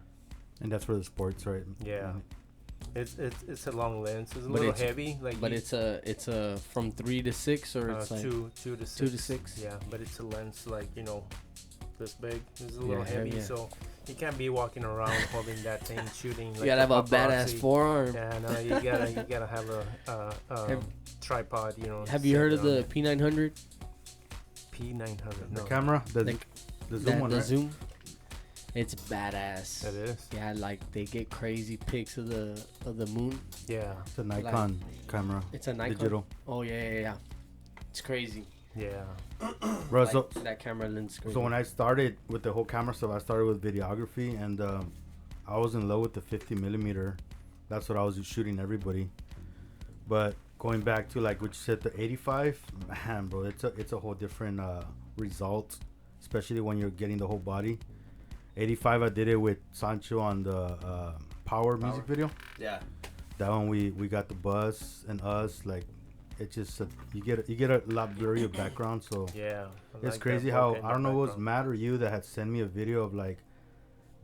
And that's for the sports, right? Yeah. It's a long lens. It's a But little it's- heavy. Like But it's a from 3 to 6 or it's like two to six. 2 to 6. Yeah, but it's a lens like this big. It's a little Yeah, heavy. yeah. So You can't be walking around holding that thing, shooting. Like You gotta have a badass paparazzi. forearm. Yeah, no, you gotta have a tripod. You know. Have you set heard of on the it. P900? P900? The No. camera, the Like zoom one, the right? zoom. It's badass. That is. Yeah, like they get crazy pics of the moon. Yeah. It's a Nikon camera, It's a Nikon. digital. Oh yeah. It's crazy. Yeah. Bro, Like, so that camera lens. Crazy. so when I started with the whole camera stuff, I started with videography, and I was in love with the 50 millimeter. That's what I was shooting everybody. But going back to like what you said, the 85, man, bro, it's a whole different result, especially when you're getting the whole body. 85, I did it with Sancho on the Power music video. Yeah. That one we got the bus and us, like it's just you get a lot blurrier background, so Yeah. I it's like crazy that how bokeh in I the don't know if it was background. Matt or you that had sent me a video of like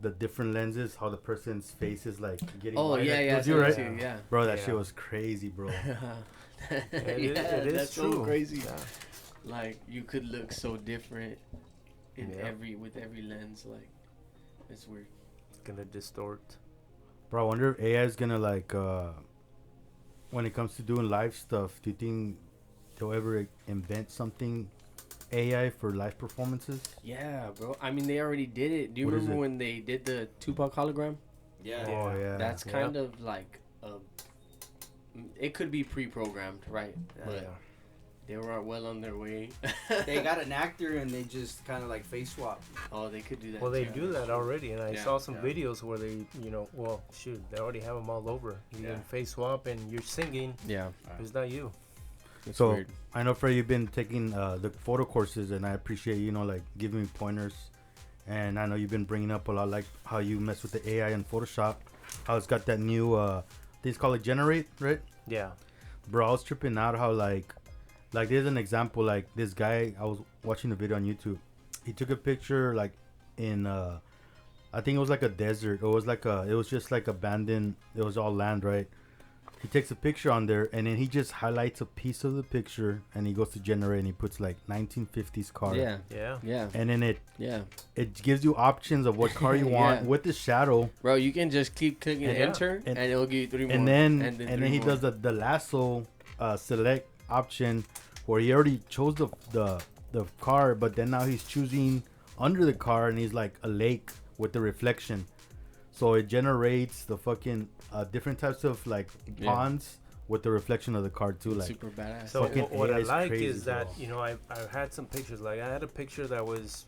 the different lenses, how the person's face is like getting Oh wider. yeah, It yeah, was you, send it right? to you, yeah. Bro, that Yeah. shit was crazy, bro. It is that's true. so crazy. Yeah. Like you could look so different in Yeah. with every lens. Like it's weird. It's gonna distort. Bro, I wonder if AI is gonna like when it comes to doing live stuff, do you think they'll ever invent something AI for live performances? Yeah, bro. I mean, they already did it. Do you What is remember it? when they did the Tupac hologram? Yeah. Oh yeah. That's Yeah. kind of like it could be pre-programmed, right? But Yeah. they were well on their way. They got an actor and they just kind of like face swap. Oh, they could do that. Well, they too. do that already, and I Yeah, saw some yeah. videos where they, well, shoot, they already have them all over. You Yeah. can face swap, and you're singing. Yeah. It's not you. It's So weird. I know, Fred, you've been taking the photo courses, and I appreciate like giving me pointers. And I know you've been bringing up a lot, like how you mess with the AI in Photoshop, how it's got that new things called like Generate, right? Yeah. Bro, I was tripping out how like there's an example, like this guy, I was watching the video on YouTube. He took a picture like in I think it was like a desert. It was just like abandoned. It was all land, right? He takes a picture on there, and then he just highlights a piece of the picture, and he goes to generate, and he puts like 1950s car. Yeah. Yeah. Yeah. And then Yeah. it gives you options of what car you want Yeah. with the shadow. Bro, you can just keep clicking And- enter, and- and it'll give you three more. And then three he more. does the lasso select option, where he already chose the car, but then now he's choosing under the car, and he's like a lake with the reflection. So it generates the fucking different types of like Yeah. ponds with the reflection of the car too. Like super badass. So Fucking what I AI is like crazy, is that bro. I've had some pictures. Like I had a picture that was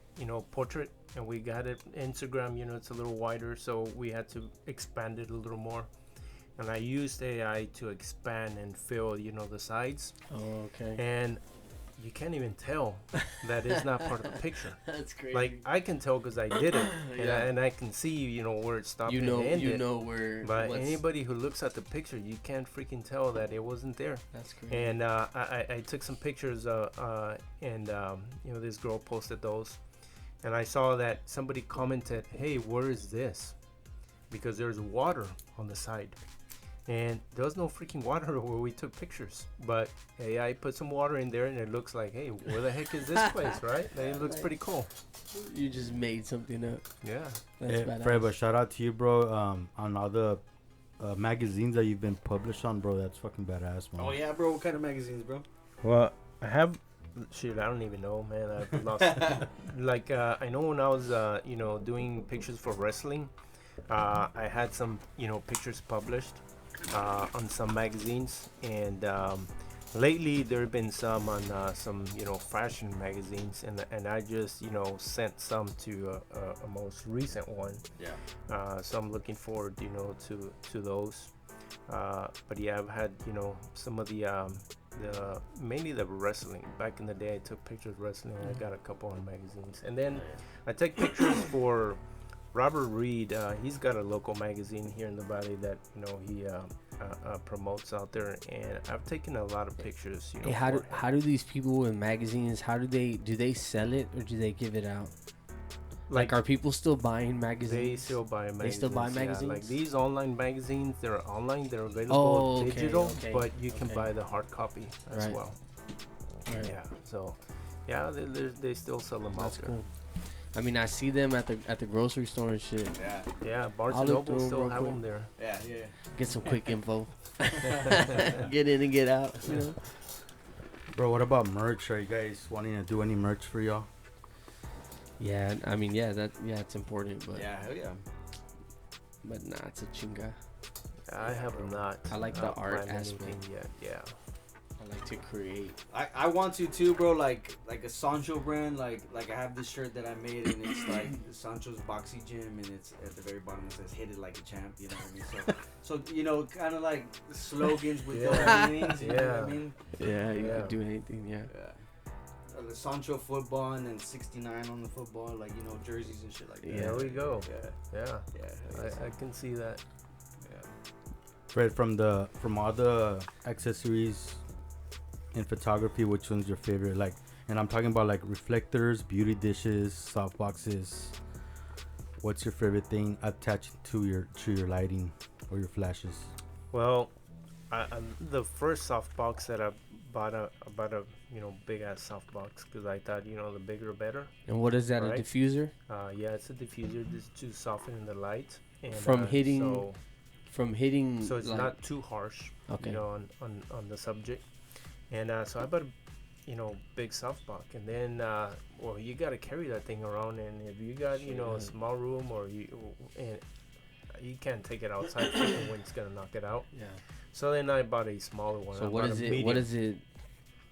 portrait, and we got it Instagram. It's a little wider, so we had to expand it a little more. And I used AI to expand and fill the sides, Oh, okay. and you can't even tell that it's not part of the picture. That's crazy. Like I can tell because I did it, Yeah. and I can see where it stopped you and know, ended. you know where. But what's- anybody who looks at the picture, you can't freaking tell that it wasn't there. That's crazy. And I took some pictures, and this girl posted those, and I saw that somebody commented, "Hey, where is this?" Because there's water on the side, and there was no freaking water where we took pictures. But AI put some water in there, and it looks like, hey, where the heck is this place, right? It looks pretty cool. You just made something up. Yeah. That's badass. Fred, but shout out to you, bro, on all the magazines that you've been published on, bro. That's fucking badass, man. Oh yeah, bro. What kind of magazines, bro? Well, I have. Shit, I don't even know, man. I've lost. I know when I was, doing pictures for wrestling, I had some, pictures published on some magazines, and lately there have been some on some, fashion magazines, and I just, sent some to a most recent one. Yeah. So I'm looking forward, to those. But yeah, I've had, some of the mainly the wrestling. Back in the day, I took pictures of wrestling. I got a couple on magazines, and then I take pictures for Robert Reed. He's got a local magazine here in the valley that he promotes out there, and I've taken a lot of pictures. Hey, how do these people with magazines? How do they sell it or do they give it out? Like, are people still buying magazines? They still buy magazines. They still buy yeah. magazines? Like these online magazines, they're online. They're available Oh, okay, digital, okay, but you can okay. buy the hard copy as Right. well. Right. Yeah. So, yeah, they still sell them That's out there. cool. I mean, I see them at the grocery store and shit. Yeah, Yeah, Barnes I'll and look Noble through still real have quick. them there. yeah. Get some quick info. Get in and get out. You know. Bro, what about merch? Are you guys wanting to do any merch for y'all? Yeah, I mean, it's important, but Yeah, hell yeah. but nah, it's a chinga. I have not. I like the not art planned aspect. anything yet. Yeah. I like to create. I want to too, bro. Like a Sancho brand. Like I have this shirt that I made, and it's like Sancho's Boxy Gym, and it's at the very bottom it says "Hit it like a champ." You know what I mean? So you know, kind of like slogans with Yeah. those meanings. You know what Yeah. I mean? Yeah, you Yeah. can do anything. Yeah. Yeah. The Sancho football and then 69 on the football, like you know, jerseys and shit like that. Yeah. There we go. Yeah. Yeah. Yeah. I can see that. Fred, from all the accessories in photography, which one's your favorite? Like, and I'm talking about like reflectors, beauty dishes, soft boxes. What's your favorite thing attached to your lighting or your flashes? Well, the first softbox that I bought a big ass softbox because I thought the bigger the better. And what is that? Right. A diffuser? Yeah, it's a diffuser just to soften the light and From hitting, So, From hitting. so it's like, not too harsh. Okay. On the subject. And so I bought a big softbox, and then well, you got to carry that thing around, and if you got a small room and you can't take it outside, the wind's gonna knock it out. Yeah. So then I bought a smaller one. So I what bought is a it? medium. What does it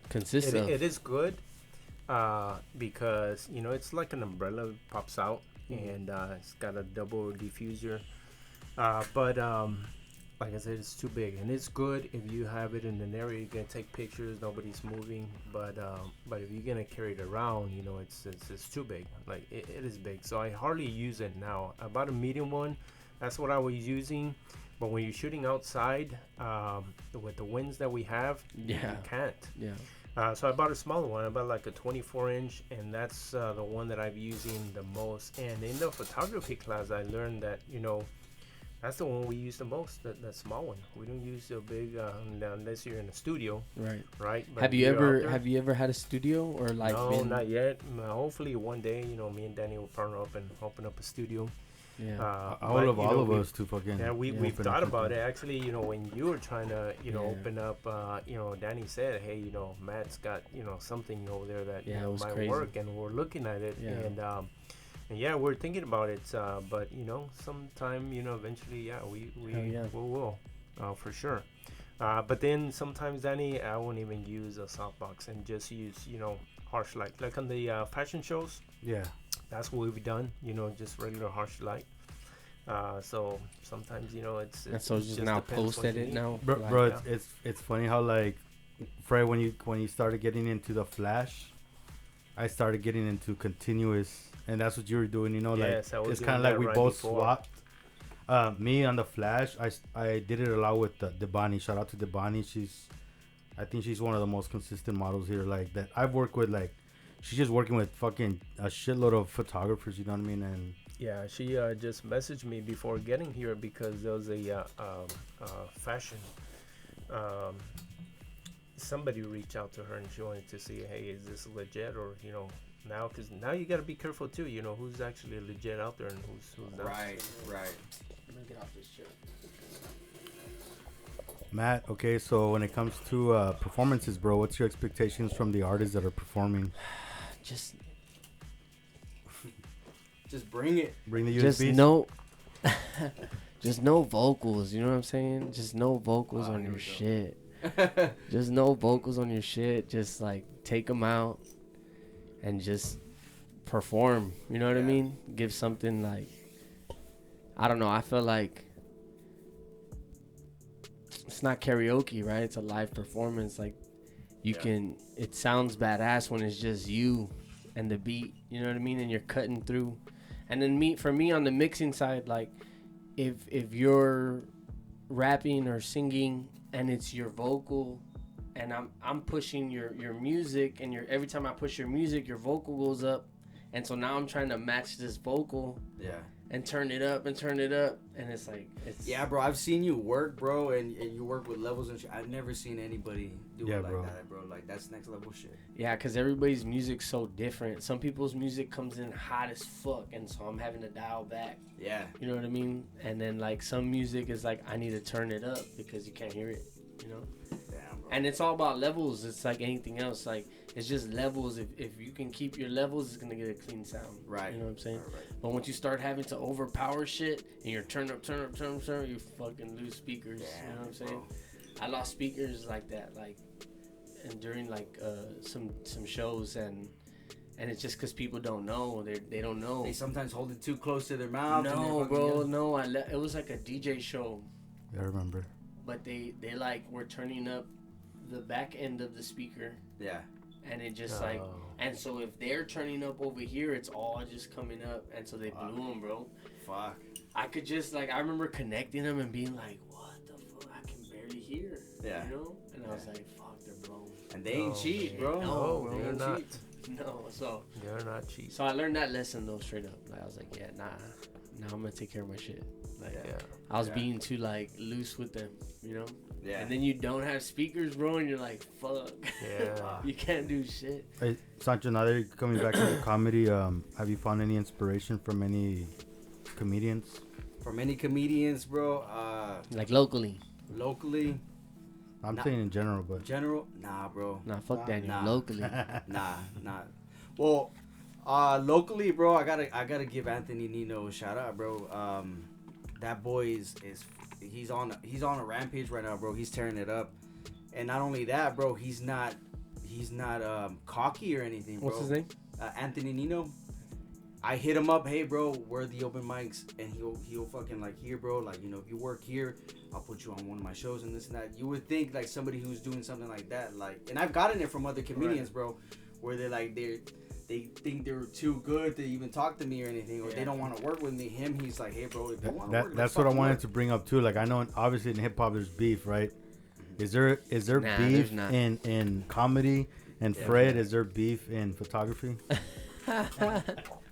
consist of? It is good, because it's like an umbrella pops out, and it's got a double diffuser, but like I said, it's too big, and it's good if you have it in an area you're gonna take pictures, nobody's moving. But if you're gonna carry it around, it's too big. Like it is big, so I hardly use it now. I bought a medium one. That's what I was using. But when you're shooting outside, with the winds that we have, you can't. Yeah. So I bought a smaller one. I bought like a 24-inch, and that's the one that I'm using the most. And in the photography class, I learned that that's the one we use the most. That small one. We don't use the big unless you're in a studio, Right. right? But Have if you you're out ever there- had a studio or like? No, not yet. Hopefully one day, me and Danny will partner up and open up a studio. Yeah. I would love but, all of we- us to fucking. Yeah, we've open thought up about it something. actually. When you were trying to, Yeah. open up, Danny said, hey, Matt's got, something over there that Yeah, it was might crazy. work, and we're looking at it, Yeah. and yeah, we're thinking about it. But sometime, eventually, yeah, we Hell yeah. will, for sure. But then sometimes, Danny, I won't even use a softbox and just use, harsh light, like on the fashion shows. Yeah. That's what we've done, just regular harsh light. So sometimes, it's And so it just just now depends post what you edit need. now. Bro, like- bro yeah. it's funny how like Fred, when you started getting into the flash, I started getting into continuous, and that's what you were doing. Yes, I was it's doing kind of like that we right both before. swapped. Me on the flash, I did it a lot with Debani. Shout out to Debani. I think she's one of the most consistent models here. Like that I've worked with. Like she's just working with fucking a shitload of photographers. You know what I mean? And Yeah, she just messaged me before getting here because there was a fashion. Somebody reached out to her and she wanted to see, hey, is this legit or now? Because now you got to be careful too. Who's actually legit out there and who's not. Right. Let me get off this chair. Matt, okay, so when it comes to performances, bro, what's your expectations from the artists that are performing? Just Bring it. Bring the Just USBs. no, just no vocals. You know what I'm saying? Just no vocals Ah, on here your we go. shit. Just no vocals on your shit. Just like take them out and just perform. You know what I Yeah. mean? Give something like, I don't know. I feel like it's not karaoke, right? It's a live performance. Like you Yeah. can. It sounds badass when it's just you and the beat. You know what I mean? And you're cutting through. And then for me on the mixing side, like if you're rapping or singing and it's your vocal and I'm pushing your music and every time I push your music your vocal goes up, and so now I'm trying to match this vocal, Yeah. and turn it up, and it's like it's Yeah, bro, I've seen you work, bro, and you work with levels and shit. I've never seen anybody do Yeah, it like bro. that, bro. Like, that's next level shit. Yeah, because everybody's music's so different. Some people's music comes in hot as fuck, and so I'm having to dial back. Yeah. You know what I mean? And then, like, some music is like, I need to turn it up because you can't hear it, you know? Damn, bro. And it's all about levels. It's like anything else. Like, it's just levels. If you can keep your levels, it's going to get a clean sound. Right. You know what I'm saying? Right. But once you start having to overpower shit, and you're turn up, you fucking lose speakers. Damn, You know what I'm saying? bro. I lost speakers like that, like, and during like some shows, and it's just because people don't know. They don't know. They sometimes hold it too close to their mouth. and No, they're fucking bro, yelling. no. It was like a DJ show, Yeah, I remember. but they like were turning up the back end of the speaker, Yeah. and it just like, Oh. and so if they're turning up over here, it's all just coming up, and so they blew them, bro. Fuck. I could just like, I remember connecting them and being like, what the fuck? I can barely hear. Yeah. You know? And I was like, fuck, they're blown. And they ain't Oh, cheap, man. bro. No, They they're ain't not. cheap. No, so They're not cheap. I learned that lesson though, straight up. Like I was like, yeah, nah. Now I'm gonna take care of my shit. Like Yeah. I was Yeah. being too like loose with them, you know? Yeah. And then you don't have speakers, bro, and you're like, fuck. Yeah. You can't do shit. Hey, Sancho, now that you're coming back to the comedy, have you found any inspiration from any comedians? For many comedians, bro, Like locally. locally, I'm Nah. saying in general, but general, nah, bro. Nah, fuck Daniel. Nah. Locally. Nah. Well, locally, bro, I gotta give Anthony Nino a shout out, bro. That boy is he's on a rampage right now, bro. He's tearing it up, and not only that, bro, he's not cocky or anything, bro. What's his name? Anthony Nino. I hit him up, hey bro, where are the open mics? And he'll fucking like, here bro, like, you know, if you work here, I'll put you on one of my shows and this and that. You would think like somebody who's doing something like that, like, and I've gotten it from other comedians, bro, where they're like they think they're too good to even talk to me or anything, or they don't want to work with me. Him, he's like, hey bro, if you want to work, that's what I wanted to bring up too. Like I know, obviously in hip hop there's beef, right? Is there Nah, beef there's not. in comedy? And Yeah. Fred, is there beef in photography?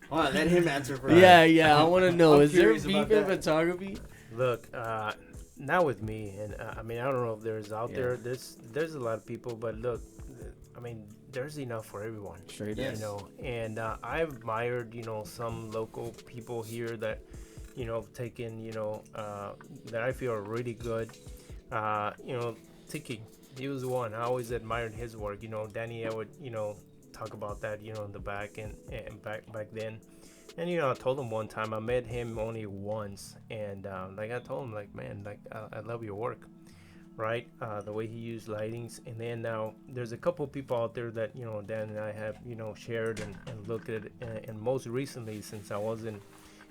Hold on, let him answer first. Yeah, I want to know. I'm Is there curious beef about in that. photography? Look, not with me, and I mean, I don't know if there's out Yeah. there. There's a lot of people, but look, I mean, there's enough for everyone. Straight Yes. You know, and I admired, you know, some local people here that, you know, taken, you know, that I feel are really good. You know, Tiki, he was one. I always admired his work. You know, Danny, I would, you know, talk about that, you know, in the back and back then. And you know, I told him one time I met him only once, and like I told him, like, man, like I love your work, right? The way he used lightings. And then now there's a couple people out there that, you know, Dan and I have, you know, shared and looked at, and most recently since I was in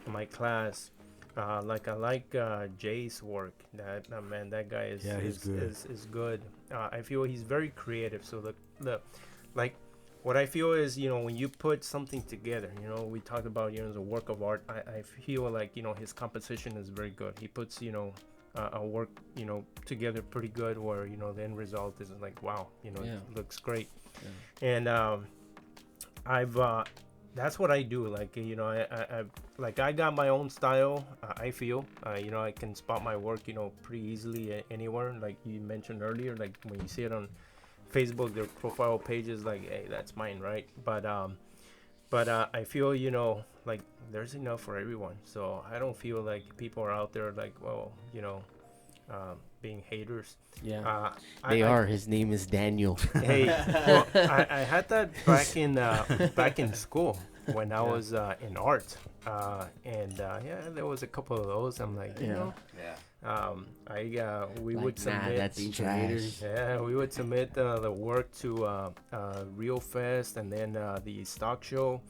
my class, like I like Jay's work. That man, that guy is Yeah, he's good. Is good. I feel he's very creative. So the like. What I feel is, you know, when you put something together, you know, we talked about, you know, the work of art. I feel like, you know, his composition is very good. He puts, you know, a work, you know, together pretty good, where, you know, the end result is like, wow, you know, Yeah. it looks great. Yeah. And that's what I do. Like, you know, I like, I got my own style. I feel, you know, I can spot my work, you know, pretty easily anywhere. Like you mentioned earlier, like when you see it on Facebook, their profile pages, like, hey, that's mine, right? But I feel, you know, like there's enough for everyone. So I don't feel like people are out there like, well, you know, being haters. Yeah. I are. His name is Daniel. Hey, well, I had that back in school when I was in art, and yeah, there was a couple of those. I'm like, you Yeah. know, we Like, would submit. that's trash. Yeah, we would submit the work to Real Fest and then the stock show.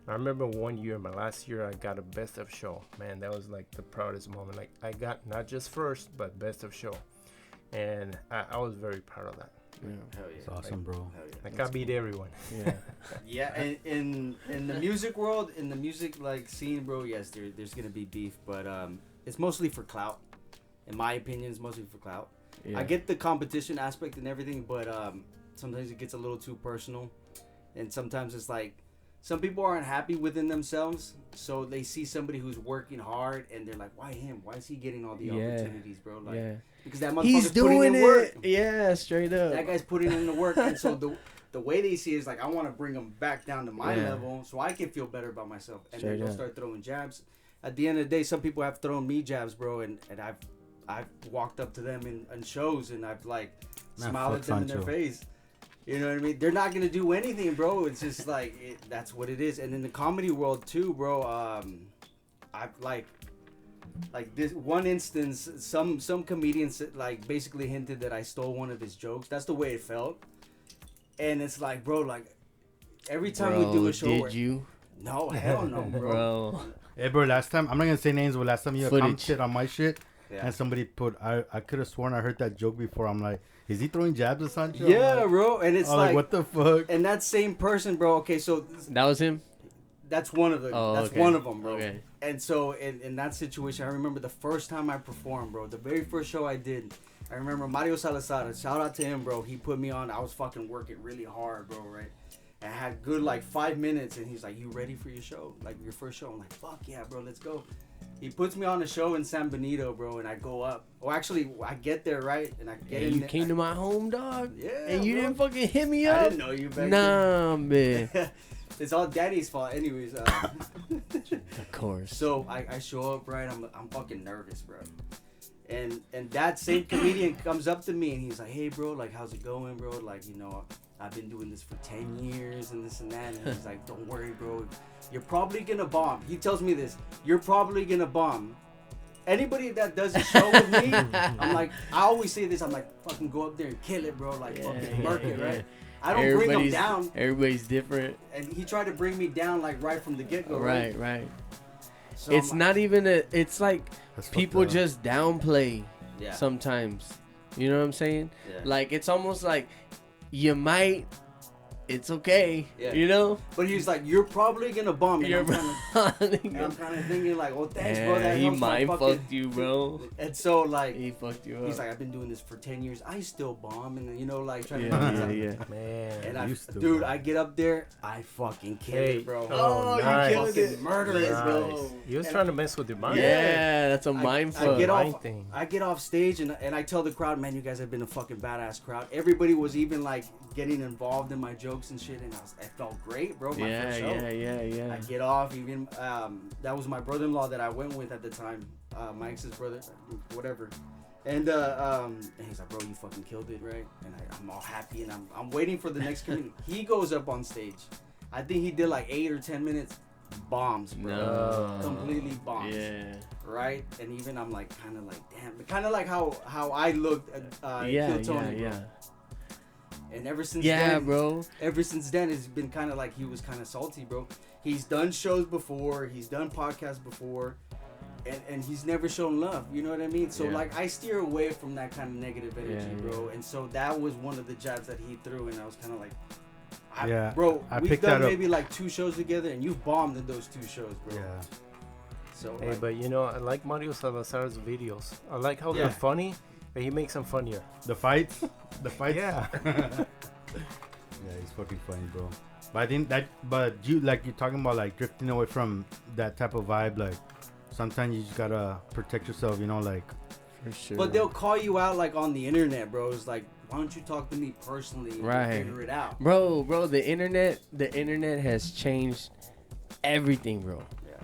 I remember one year, my last year, I got a best of show. Man, that was like the proudest moment. Like I got not just first, but best of show, and I was very proud of that. Yeah. Hell It's yeah. awesome, bro. Hell yeah. Like I beat everyone. Yeah. Yeah, and in the music world, in the music like scene, bro, yes, there's gonna be beef, but it's mostly for clout. In my opinion, it's mostly for clout. Yeah. I get the competition aspect and everything, but sometimes it gets a little too personal, and sometimes it's like some people aren't happy within themselves, so they see somebody who's working hard, and they're like, "Why him? Why is he getting all the opportunities, bro?" Like, because that motherfucker's He's putting doing in work. it. Yeah, straight up. That guy's putting in the work, and so the way they see it is like, I want to bring him back down to my Yeah. level, so I can feel better about myself, and Straight then they'll up. start throwing jabs. At the end of the day, some people have thrown me jabs, bro, and I've walked up to them in shows, and I've like Man, smiled at fuck them in their Sancho. face. You know what I mean? They're not gonna do anything, bro. It's just like that's what it is. And in the comedy world too, bro. I've like this one instance. Some comedians like basically hinted that I stole one of his jokes. That's the way it felt. And it's like, bro, like every time we do a show, did you, no, hell no, bro. bro? Hey, bro, last time, I'm not going to say names, but last time you Footage. commented on my shit, Yeah. and somebody put, I could have sworn I heard that joke before. I'm like, is he throwing jabs at Sancho? Yeah, I'm bro. And it's like, like, what the fuck? and that same person, bro. Okay, so That was him. that's one of the. Oh, that's okay. one of them, bro. Okay. And so in that situation, I remember the first time I performed, bro. The very first show I did, I remember Mario Salazar. Shout out to him, bro. He put me on. I was fucking working really hard, bro. Right. And I had good like 5 minutes, and he's like, "You ready for your show? Like your first show?" I'm like, "Fuck yeah, bro. Let's go." He puts me on a show in San Benito, bro, and I go up. Well, actually, I get there right, and I get Hey, in. you there- came to my home, dog. Yeah, And you bro. didn't fucking hit me I up. didn't know you back Nah, man. then. It's all Daddy's fault, anyways. Of course. So I show up, right? I'm fucking nervous, bro. And that same comedian comes up to me and he's like, "Hey, bro, like, how's it going, bro? Like, you know, I've been doing this for 10 years and this and that." And he's like, "Don't worry, bro. You're probably gonna bomb." He tells me this. "You're probably gonna bomb." Anybody that does a show with me, I'm like, I always say this. I'm like, fucking go up there and kill it, bro. Like, fucking murk it, right? I don't bring him down. Everybody's different. And he tried to bring me down, like, right from the get-go, right? Right. So It's I'm not even a. It's like That's fucked people up. just downplay Yeah. sometimes. You know what I'm saying? Yeah. Like it's almost like you might. It's okay. Yeah. You know. But he's like, "You're probably gonna bomb." And You're I'm kind of thinking like, "Oh, thanks, bro." That he helps my mind fucking-" fucked you, bro. And so like, He fucked you up. he's like, "I've been doing this for 10 years. I still bomb," and you know, like trying yeah, to. yeah. Man. And You still dude, bomb. I get up there, I fucking kill Hey, it, bro. oh, you nice. killed it, murderous, bro. Nice. He was And trying to mess with your mind. Yeah, that's a mind I fuck. get Mind off. thing. I get off stage and I tell the crowd, "Man, you guys have been a fucking badass crowd." Everybody was even like getting involved in my jokes and shit, and I felt great, bro. My Yeah, first show. yeah. I get off. Even that was my brother-in-law that I went with at the time, my ex's brother, whatever. And he's like, "Bro, you fucking killed it, right?" And I'm all happy, and I'm waiting for the next comedian. He goes up on stage. I think he did like 8 or 10 minutes. Bombs, bro. No. Completely bombs. Yeah. Right? And even I'm like, kind of like, damn. Kind of like how I looked at Yeah, Kill Tony, yeah, bro. yeah. And ever since Yeah, then, bro. ever since then, it's been kind of like he was kind of salty, bro. He's done shows before, he's done podcasts before, and he's never shown love. You know what I mean? So Yeah. like, I steer away from that kind of negative energy, Yeah, bro. And so that was one of the jabs that he threw, and I was kind of like, Yeah, bro, I we've picked done that up. maybe like 2 shows together, and you've bombed in those 2 shows, bro. Yeah. So Hey, like, but you know, I like Mario Salazar's videos. I like how Yeah. they're funny, but he makes them funnier. The fights? The fights? Yeah. Yeah, he's fucking funny, bro. But I think that, but you, like, you're talking about, like, drifting away from that type of vibe, like, sometimes you just gotta protect yourself, you know, like, For sure. but they'll call you out like on the internet, bro. It's like, why don't you talk to me personally and Right. figure it out? Bro, the internet has changed everything, bro. Yeah.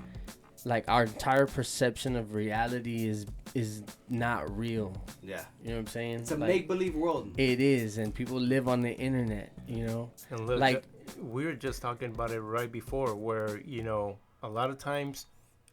Like our entire perception of reality is not real. Yeah. You know what I'm saying? It's a Like, make-believe world. It is, and people live on the internet. You know, And look, Like- we were just talking about it right before, where you know, a lot of times,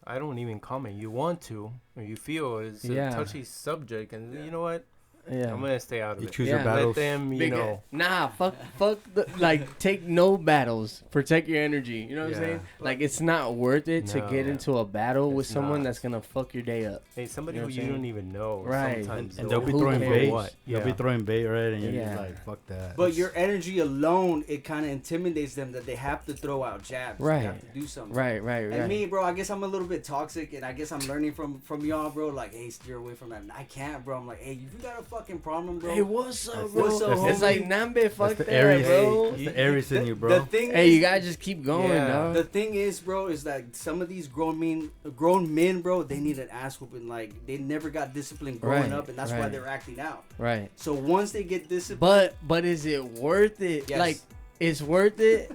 I don't even comment. You want to, or you feel it's Yeah. a touchy subject, and you know what? yeah. I'm gonna stay out of you it. choose Yeah. your Let Let battles. them, you Big- know. Nah, fuck the, like take no battles. Protect your energy. You know what Yeah. I'm saying? Like it's not worth it to No. get into a battle with It's someone not. that's gonna fuck your day up. Hey, somebody You know who what you I'm don't saying? even know. Right. Sometimes And they'll be Who throwing cares? bait. What? They'll be Yeah. throwing bait, right? And you're Yeah. just like, fuck that. But your energy alone, it kind of intimidates them that they have to throw out jabs. They Right. have to do something. Right. And me, bro, I guess I'm a little bit toxic, and I guess I'm learning from y'all, bro. Like, hey, steer away from that. And I can't, bro. I'm like, hey, if you gotta fucking problem, bro. Hey, what's up, That's- bro? what's up, It's homie? like Nambe, fuck That's the that, Aries. bro. That's the Aries in you, bro. The thing Hey, is, you gotta just keep going, Yeah. dog. the thing is, bro, is that some of these grown men, bro, they need an ass whooping. Like they never got disciplined growing Right, up, and that's why right. they're acting out. Right. So once they get disciplined, But is it worth it? Yes. Like, it's worth it.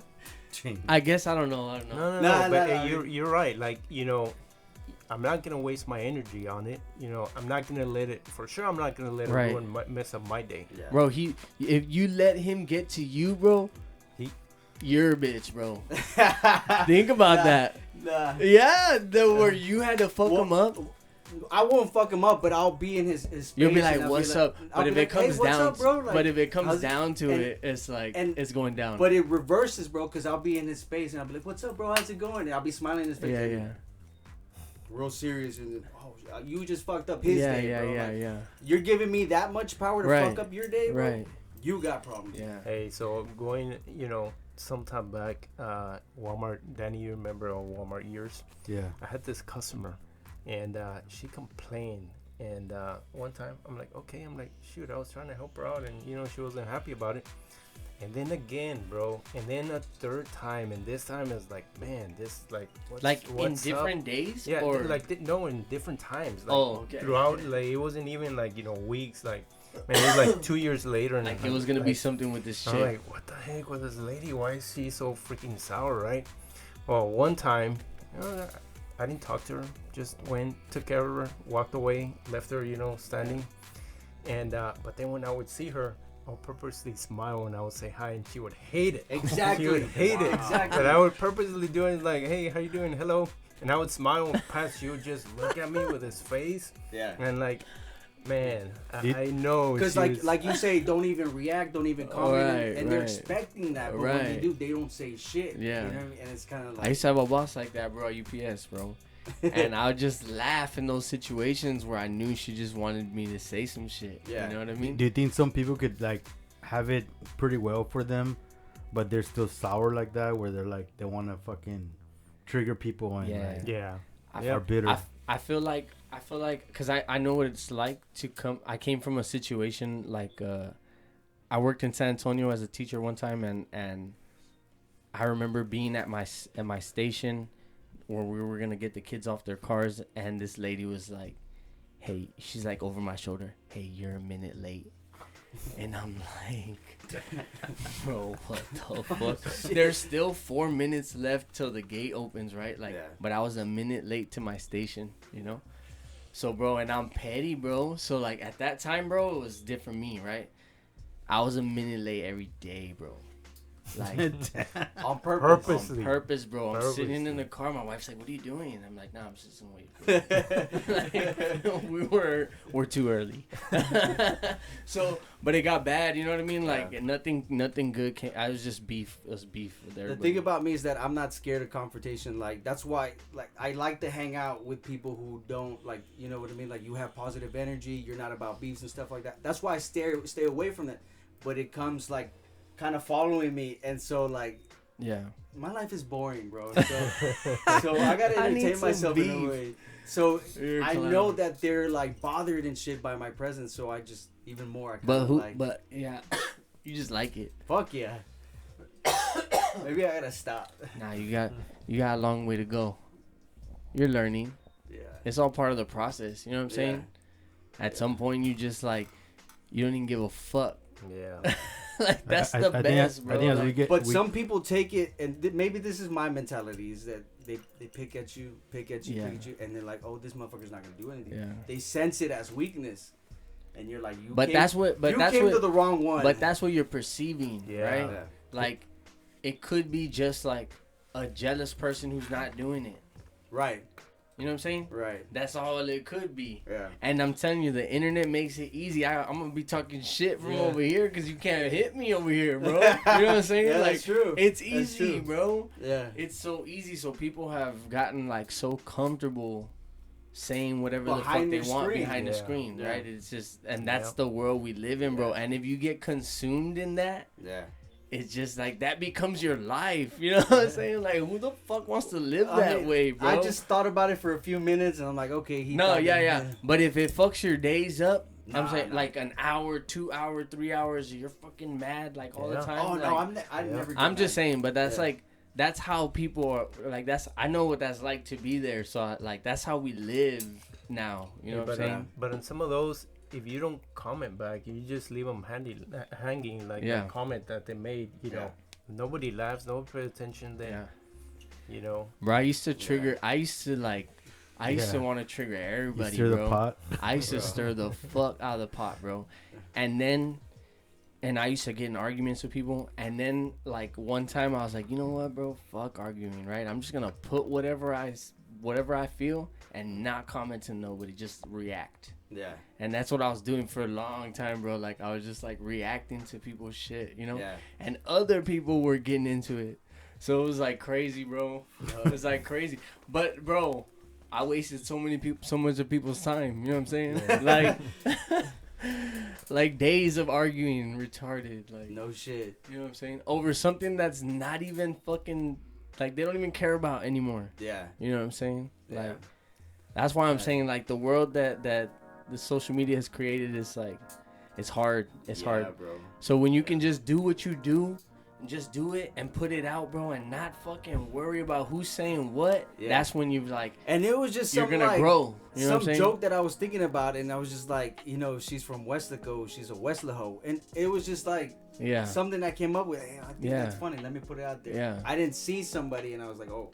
Ching. I guess I don't know. I don't know. No, Nah, but nah, nah. you're right. Like, I'm not gonna waste my energy on it. I'm not gonna let it. For sure, I'm not gonna let it Right. mess up my day. yeah. Bro, if you let him get to you, bro, He- you're a bitch, bro. Think about Nah, that. Nah. Yeah, where you had to fuck Well, him up. I won't fuck him up, but I'll be in his space. You'll be and like, I'll "What's like- up?" I'll But if be it like, "Hey, comes what's down, up, bro?" Like, but if it comes how's- down to and- it, it's like and- it's going down. But it reverses, bro, because I'll be in his space and I'll be like, "What's up, bro? How's it going?" And I'll be smiling in his face. yeah, like, yeah, Real serious. And you just fucked up his yeah, day, yeah, bro. yeah, Like, yeah. You're giving me that much power to Right. fuck up your day, bro. Right. You got problems. Yeah. Hey, so going, sometime back, Walmart. Danny, you remember on Walmart years? Yeah. I had this customer, and she complained. And one time, I'm like, okay, shoot, I was trying to help her out, and she wasn't happy about it. And then again, bro, and then a third time, and this time is like, man, this what's, Like in what's up? different days. Yeah, Or no, in different times. Like, Oh, okay. throughout, like it wasn't even like weeks. Like, man, it was like 2 years later, and like I'm it was gonna be like, something with this I'm chick. like, what the heck with this lady? Why is she so freaking sour, right? Well, one time, I didn't talk to her. Just went, took care of her, walked away, left her, standing. And but then when I would see her, I'll purposely smile and I would say hi, and she would hate it. Exactly. She would hate it. Exactly. But I would purposely do it like, hey, how you doing? Hello. And I would smile past. She would just look at me with his face, Yeah. and like, man, Did- I know. Because she was- like you say, don't even react, don't even comment, Right, and they're right. expecting that. But when they Right. do, they don't say shit. Yeah. You know what I mean? And it's kind of I like, used to have a boss like that, bro, at UPS, bro. And I would just laugh in those situations where I knew she just wanted me to say some shit. Yeah. You know what I mean? Do you think some people could like have it pretty well for them, but they're still sour like that, where they're like they want to fucking trigger people and Yeah. like, yeah. I, Yeah. are bitter? I feel like because I know what it's like to come. I came from a situation like I worked in San Antonio as a teacher one time, and I remember being at my station where we were gonna get the kids off their cars, and this lady was like, "Hey," she's like over my shoulder, "Hey, you're a minute late," and I'm like, "Bro, what the fuck?" There's still 4 minutes left till the gate opens, right? Like, Yeah. but I was a minute late to my station, you know. So, bro, and I'm petty, bro. So, like, at that time, bro, it was different me, right? I was a minute late every day, bro. Like, on purpose. Purposely. on purpose, bro. I'm sitting in Purposely. the car. My wife's like, "What are you doing?" And I'm like, "Nah, I'm just sitting waiting." Like, we're too early. So, but it got bad. You know what I mean? Like Yeah. nothing good came. I was just beef. It was beef with The everybody. thing about me is that I'm not scared of confrontation. Like that's why, like I like to hang out with people who don't like, you know what I mean. Like you have positive energy. You're not about beefs and stuff like that. That's why I stay away from that. But it comes like kind of following me, and so like Yeah. my life is boring, bro. So, so I gotta I need entertain some myself in beef. a way. So You're I clown. know that they're like bothered and shit by my presence. So I just even more. I But kinda who? like, But yeah, you just like it. fuck yeah. Maybe I gotta stop. Nah, you got a long way to go. You're learning. Yeah. It's all part of the process. You know what I'm saying? At some point, you just like you don't even give a fuck. Yeah. Like that's the I best, think, bro. I think as Like, we get, But we, some people take it, and maybe this is my mentality, is that they pick at you, Yeah. pick at you, and they're like, oh, this motherfucker's not gonna do anything. Yeah. They sense it as weakness, and you're like, you. But came, that's what. But you that's came what. to the wrong one. But that's what you're perceiving, Yeah. right? Yeah. Like, it could be just like a jealous person who's not doing it. Right, You know what I'm saying? right, That's all it could be. yeah. And I'm telling you, the internet makes it easy. I'm gonna be talking shit from Yeah. over here because you can't hit me over here, bro. You know what I'm saying? Yeah, like, that's true. it's That's easy, true. bro. Yeah. It's so easy. So people have gotten like so comfortable saying whatever the fuck Behind they the want screen. behind the Yeah. screen, Yeah. right? It's just, and that's Yep. the world we live in, bro. Yeah. And if you get consumed in that, Yeah. it's just like that becomes your life. You know what I'm saying? Like, who the fuck wants to live that way, bro? I just thought about it for a few minutes, and I'm like, okay, he. no, thought yeah, that- yeah. But if it fucks your days up, I'm saying like an hour, 2 hour, 3 hours. You're fucking mad like all the Yeah. time. Oh like, no, I never. I'm get just mad. saying, but that's Yeah. like that's how people are. Like that's I know what that's like to be there. So like that's how we live now. You know what I'm saying? But on some of those, if you don't comment back, you just leave them hanging like Yeah. that comment that they made. You know, nobody laughs, nobody pays attention. Then Yeah. you know. Bro, I used to trigger. I used to like. I used to Yeah. want to trigger You everybody, stir bro. the pot. I used to stir the fuck out of the pot, bro. And I used to get in arguments with people. And then, like, one time I was like, you know what, bro? Fuck arguing, right? I'm just going to put whatever I feel and not comment to nobody. Just react. Yeah. And that's what I was doing for a long time, bro. Like, I was just, like, reacting to people's shit, you know? Yeah. And other people were getting into it. So it was, like, crazy, bro. It was, like, crazy. But, bro, I wasted so much of people's time. You know what I'm saying? Like, like days of arguing, retarded. Like, No shit. you know what I'm saying? Over something that's not even fucking, like, they don't even care about anymore. Yeah. You know what I'm saying? Yeah. Like, that's why I'm saying, like, the world that the social media has created is, like, it's hard. It's hard. bro. So when you can just do what you do, just do it and put it out, bro, and not fucking worry about who's saying what. Yeah. That's when you like And it was just you're some, gonna like, grow. You know what I'm some saying? joke that I was thinking about, and I was just like, you know, she's from Westlaco, she's a Westlaho, and it was just like Yeah. something I came up with. Hey, I think Yeah. that's funny. Let me put it out there. Yeah. I didn't see somebody, and I was like, oh,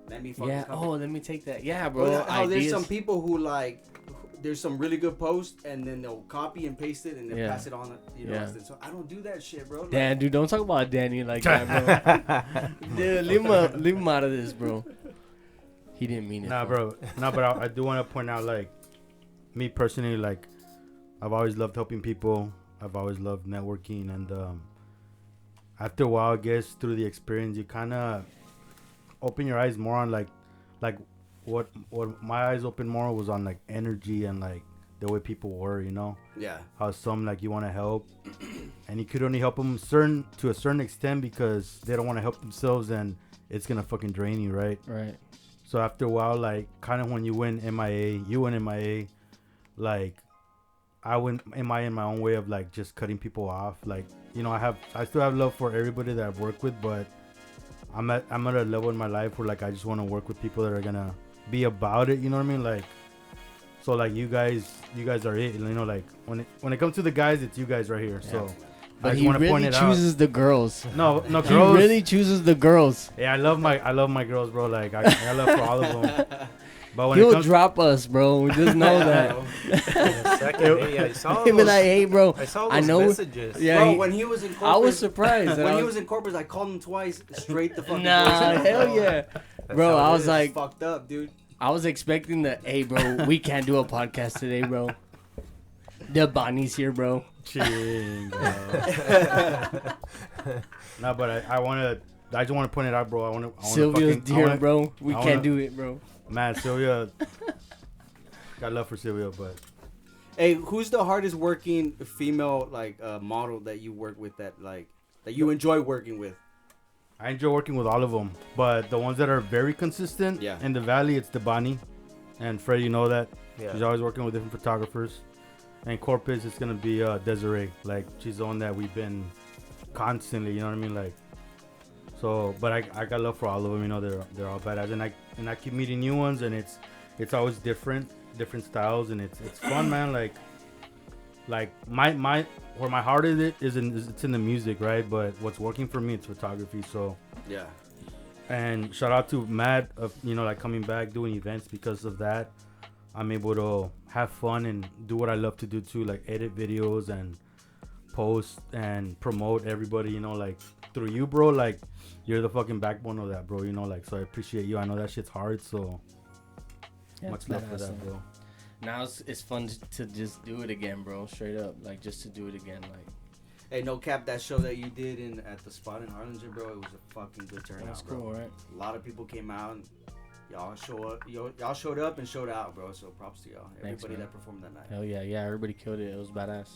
let me fucking. Yeah. come. Oh, let me take that. Yeah, bro. Well, how there's Ideas. some people who like, there's some really good posts, and then they'll copy and paste it, and then Yeah. pass it on. You know, Yeah. so I don't do that shit, bro. Like, Dan, dude, don't talk about Danny like that, bro. Dude, leave him out of this, bro. He didn't mean it. Nah, bro. Nah, but I do want to point out, like, me personally, like, I've always loved helping people. I've always loved networking, and after a while, I guess through the experience, you kind of open your eyes more on like what my eyes opened more was on like energy and like the way people were, you know. Yeah. How some like you want to help, and you could only help them to a certain extent because they don't want to help themselves, and it's gonna fucking drain you, right? Right. So after a while, like, kind of when you went MIA, like, I went MIA in my own way of like just cutting people off. Like, you know, I still have love for everybody that I've worked with, but I'm at a level in my life where like I just want to work with people that are gonna be about it. You know what I mean? Like, so like you guys are it. You know, like when it comes to the guys, it's you guys right here. Yeah. So But I just he want to point really it chooses the girls. out. No, He girls. really chooses the girls. Yeah, I love my girls, bro. Like I got love for all of them. But when it He'll comes, drop us, bro. Just know that. In a second, hey, I saw He'll be those, like, hey, bro. I saw I those know- messages. Yeah, Bro, he- when he was in corporate, I was surprised. when he was in corporate, I called him twice, straight the fucking Nah, voicemail, hell bro. yeah. That's Bro, how I it was is. like, Fucked up, dude. I was expecting the, hey, bro, we can't do a podcast today, bro. The Bonnie's here, bro. No, but I just want to point it out, bro. I want to Sylvia's here, bro. We I can't wanna- do it, bro. Man, Sylvia, got love for Sylvia, but Hey, who's the hardest working female like model that you work with that you enjoy working with? I enjoy working with all of them. But the ones that are very consistent Yeah. in the valley, it's Debani and Fred. You know that Yeah. she's always working with different photographers. And Corpus, it's gonna be Desiree. Like, she's the one that we've been constantly. You know what I mean? Like, so. But I got love for all of them. You know, they're all badass, and I keep meeting new ones, and it's always different styles, and it's fun, man. Like my where my heart is it's in the music, right? But what's working for me, it's photography. So, Yeah. and shout out to Matt of, you know, like coming back doing events. Because of that, I'm able to have fun and do what I love to do too, like edit videos and post and promote everybody, you know, like through you, bro. Like, you're the fucking backbone of that, bro, you know. Like, so I appreciate you. I know that shit's hard, so Yeah, much it's love for badass, that, man. bro. Now it's fun to just do it again, bro. Straight up, like just to do it again, like Hey, no cap, that show that you did at the spot in Harlingen, bro, it was a fucking good turnout, that's bro. cool, right? A lot of people came out. And y'all showed up and showed out, bro. So props to y'all. Thanks, Everybody man. that performed that night. Hell yeah, everybody killed it. It was badass,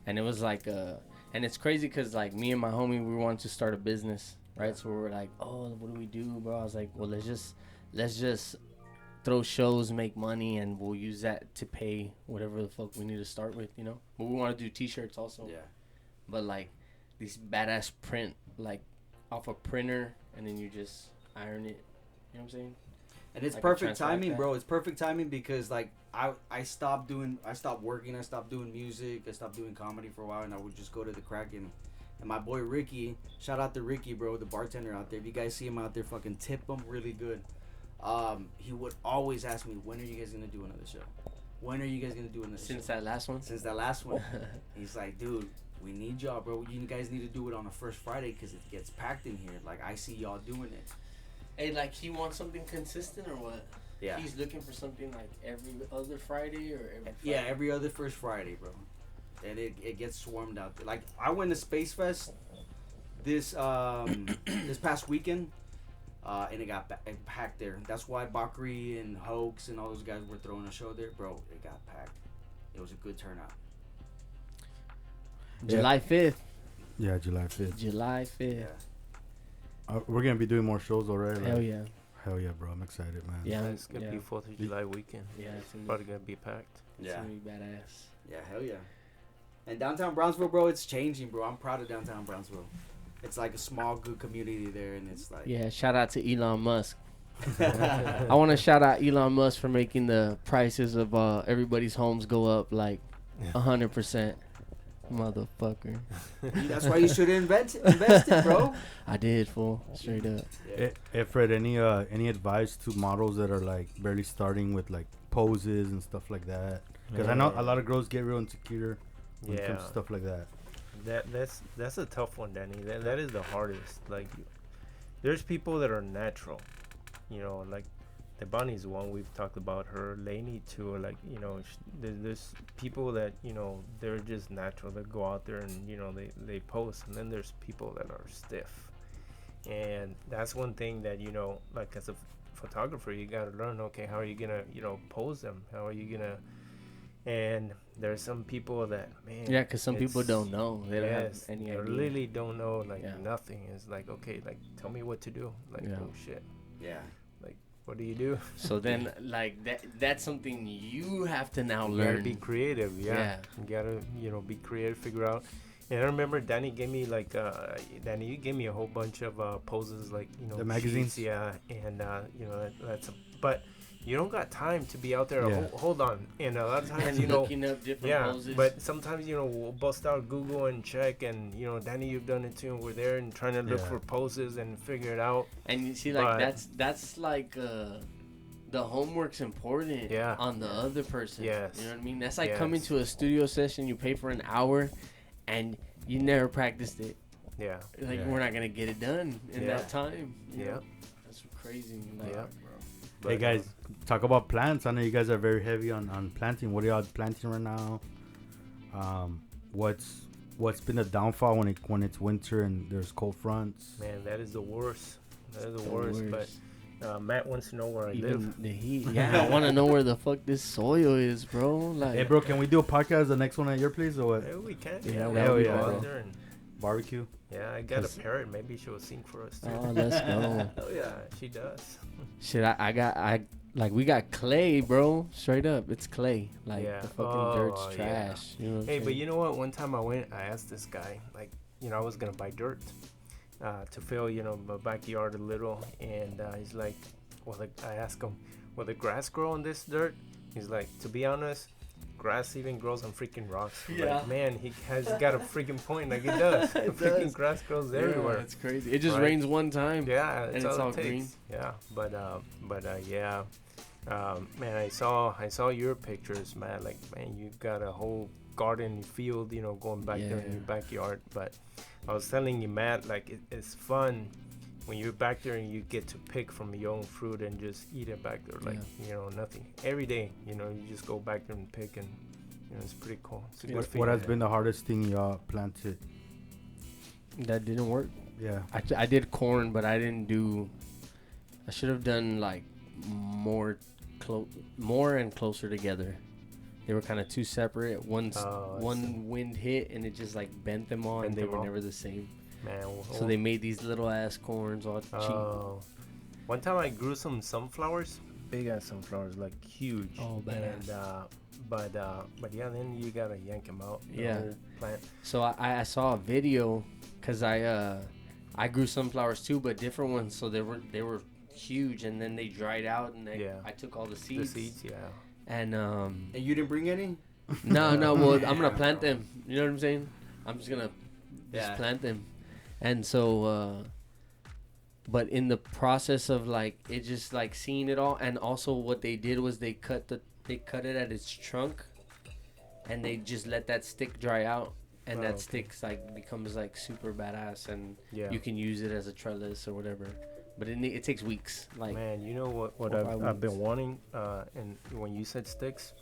and it was like and it's crazy because like me and my homie, we wanted to start a business, right? So we were like, oh, what do we do, bro? I was like, well, let's just throw shows, make money, and we'll use that to pay whatever the fuck we need to start with, you know. But we want to do T-shirts also. Yeah. But like these badass print, like off a printer, and then you just iron it. You know what I'm saying? And it's Like a perfect transfer like timing, that. bro. It's perfect timing because like I stopped working, I stopped doing music, I stopped doing comedy for a while, and I would just go to the Kraken. And my boy Ricky, shout out to Ricky, bro, the bartender out there. If you guys see him out there, fucking tip him really good. He would always ask me, when are you guys gonna do another show? When are you guys gonna do another show? Since that last one. Since that last one. He's like, dude, we need y'all, bro. You guys need to do it on the first Friday because it gets packed in here. Like, I see y'all doing it. Hey, like he wants something consistent or what? Yeah. He's looking for something like every other Friday or every Friday? Yeah, every other first Friday, bro. And it gets swarmed out there. Like, I went to Space Fest this this past weekend, and it got packed there. That's why Bakri and Hoax and all those guys were throwing a show there, bro. It got packed. It was a good turnout. July 5th. Yeah, July 5th. July 5th. Yeah. We're gonna be doing more shows already. Hell yeah. Hell yeah, bro. I'm excited, man. Yeah. It's gonna be 4th of July weekend. Yeah, it's gonna Probably gonna be packed. it's gonna be badass. Yeah, hell yeah. And downtown Brownsville, bro, it's changing, bro. I'm proud of downtown Brownsville. It's like a small, good community there, and it's like... Yeah, shout out to Elon Musk. I want to shout out Elon Musk for making the prices of everybody's homes go up like 100%. Motherfucker. That's why you should invest it, bro. I did, fool. Straight up. Hey, Fred, any advice to models that are like barely starting with like poses and stuff like that? Because I know a lot of girls get real insecure when it comes to stuff like that. That's a tough one, Danny. That is the hardest. Like, there's people that are natural, you know, like the Bunny's one. We've talked about her. Lainey too. Like, you know, there's people that, you know, they're just natural. They go out there and, you know, they post, and then there's people that are stiff, and that's one thing that, you know, like as a photographer, you gotta learn. Okay, how are you gonna, you know, pose them? How are you gonna? And there's some people that, man. Yeah, because some people it's- don't know. They don't have Yes, any they idea. really don't know, like, Yeah. nothing. It's like, okay, like, tell me what to do. Like, Yeah. oh shit, Yeah. what do you do? So then, like, that's something you have to now You gotta learn. be creative. Yeah. You gotta, you know, be creative, figure out. And I remember Danny gave me like, Danny, you gave me a whole bunch of poses, like, you know, The magazines? sheets, yeah, and you know, but you don't got time to be out there. Yeah. Hold on, and a lot of times, and you know. looking up different Yeah, poses. but sometimes, you know, we'll bust out Google and check, and, you know, Danny, you've done it too, and we're there and trying to look Yeah. for poses and figure it out. And you see, like, But- that's like the homework's important Yeah. on the other person. Yes. You know what I mean? That's like coming Yes. to a studio session, you pay for an hour, and you never practiced it. Yeah, Like, Yeah. we're not going to get it done in Yeah. that time. you yeah, know? That's crazy. Like, yeah. Hey guys, talk about plants. I know you guys are very heavy on planting. What are y'all planting right now? What's been the downfall when it's winter and there's cold fronts? Man, that is the worst. That is the worst. But Matt wants to know where I Even live. the heat. Yeah, I want to know where the fuck this soil is, bro. Like, Hey bro, can we do a podcast the next one at your place or what? Yeah, we can. Yeah, Yeah, that would we'll be go cool. out there and, Barbecue? yeah, I got a 'Cause- parrot. Maybe she'll sing for us too. oh, let's go. Oh yeah, she does. Shit, we got clay, bro. Straight up, it's clay. Like, Yeah. the fucking Oh, dirt's yeah. trash. You know what I'm Hey, but saying? you know what? One time I asked this guy, like, you know, I was gonna buy dirt to fill, you know, my backyard a little, and he's like, I asked him, will the grass grow on this dirt? He's like, to be honest, grass even grows on freaking rocks. I'm Yeah. Like, man, he has got a freaking point. Like, it does. It Freaking does. grass grows Yeah, everywhere. it's crazy. It just Right. rains one time. Yeah, And it's all all it takes. green. Yeah, but yeah, man, I saw your pictures, man. Like, man, you got a whole garden field, you know, going back there in Yeah. your backyard. But I was telling you, Matt, like, it's fun when you're back there and you get to pick from your own fruit and just eat it back there, like, you know, nothing. Every day, you know, you just go back there and pick, and, you know, it's pretty cool. It's a good What feeling. has been the hardest thing y'all planted? That didn't work. Yeah. I did corn, but I didn't do. I should have done like more and closer together. They were kind of too separate. Oh, I see. One wind hit and it just like bent them all, Bent and they them were all. never the same. Man, So they made these little ass corns all cheap. One time I grew some sunflowers, big ass sunflowers, like huge. Oh, badass. And but yeah, then you gotta yank them out. The Yeah. whole plant. So I saw a video because I grew sunflowers too, but different ones. So they were huge, and then they dried out, and Yeah. I took all the The seeds. seeds, yeah. And And you didn't bring any? no, well, I'm gonna plant them. You know what I'm saying? I'm just gonna Yeah. plant them, and so. But in the process of like it, just like seeing it all, and also what they did was they cut it at its trunk, and they just let that stick dry out, and Oh, that okay. stick's like becomes like super badass, and Yeah. you can use it as a trellis or whatever. But it takes weeks. Like Man, you know what 4 or 5 I've been weeks. wanting, and when you said sticks,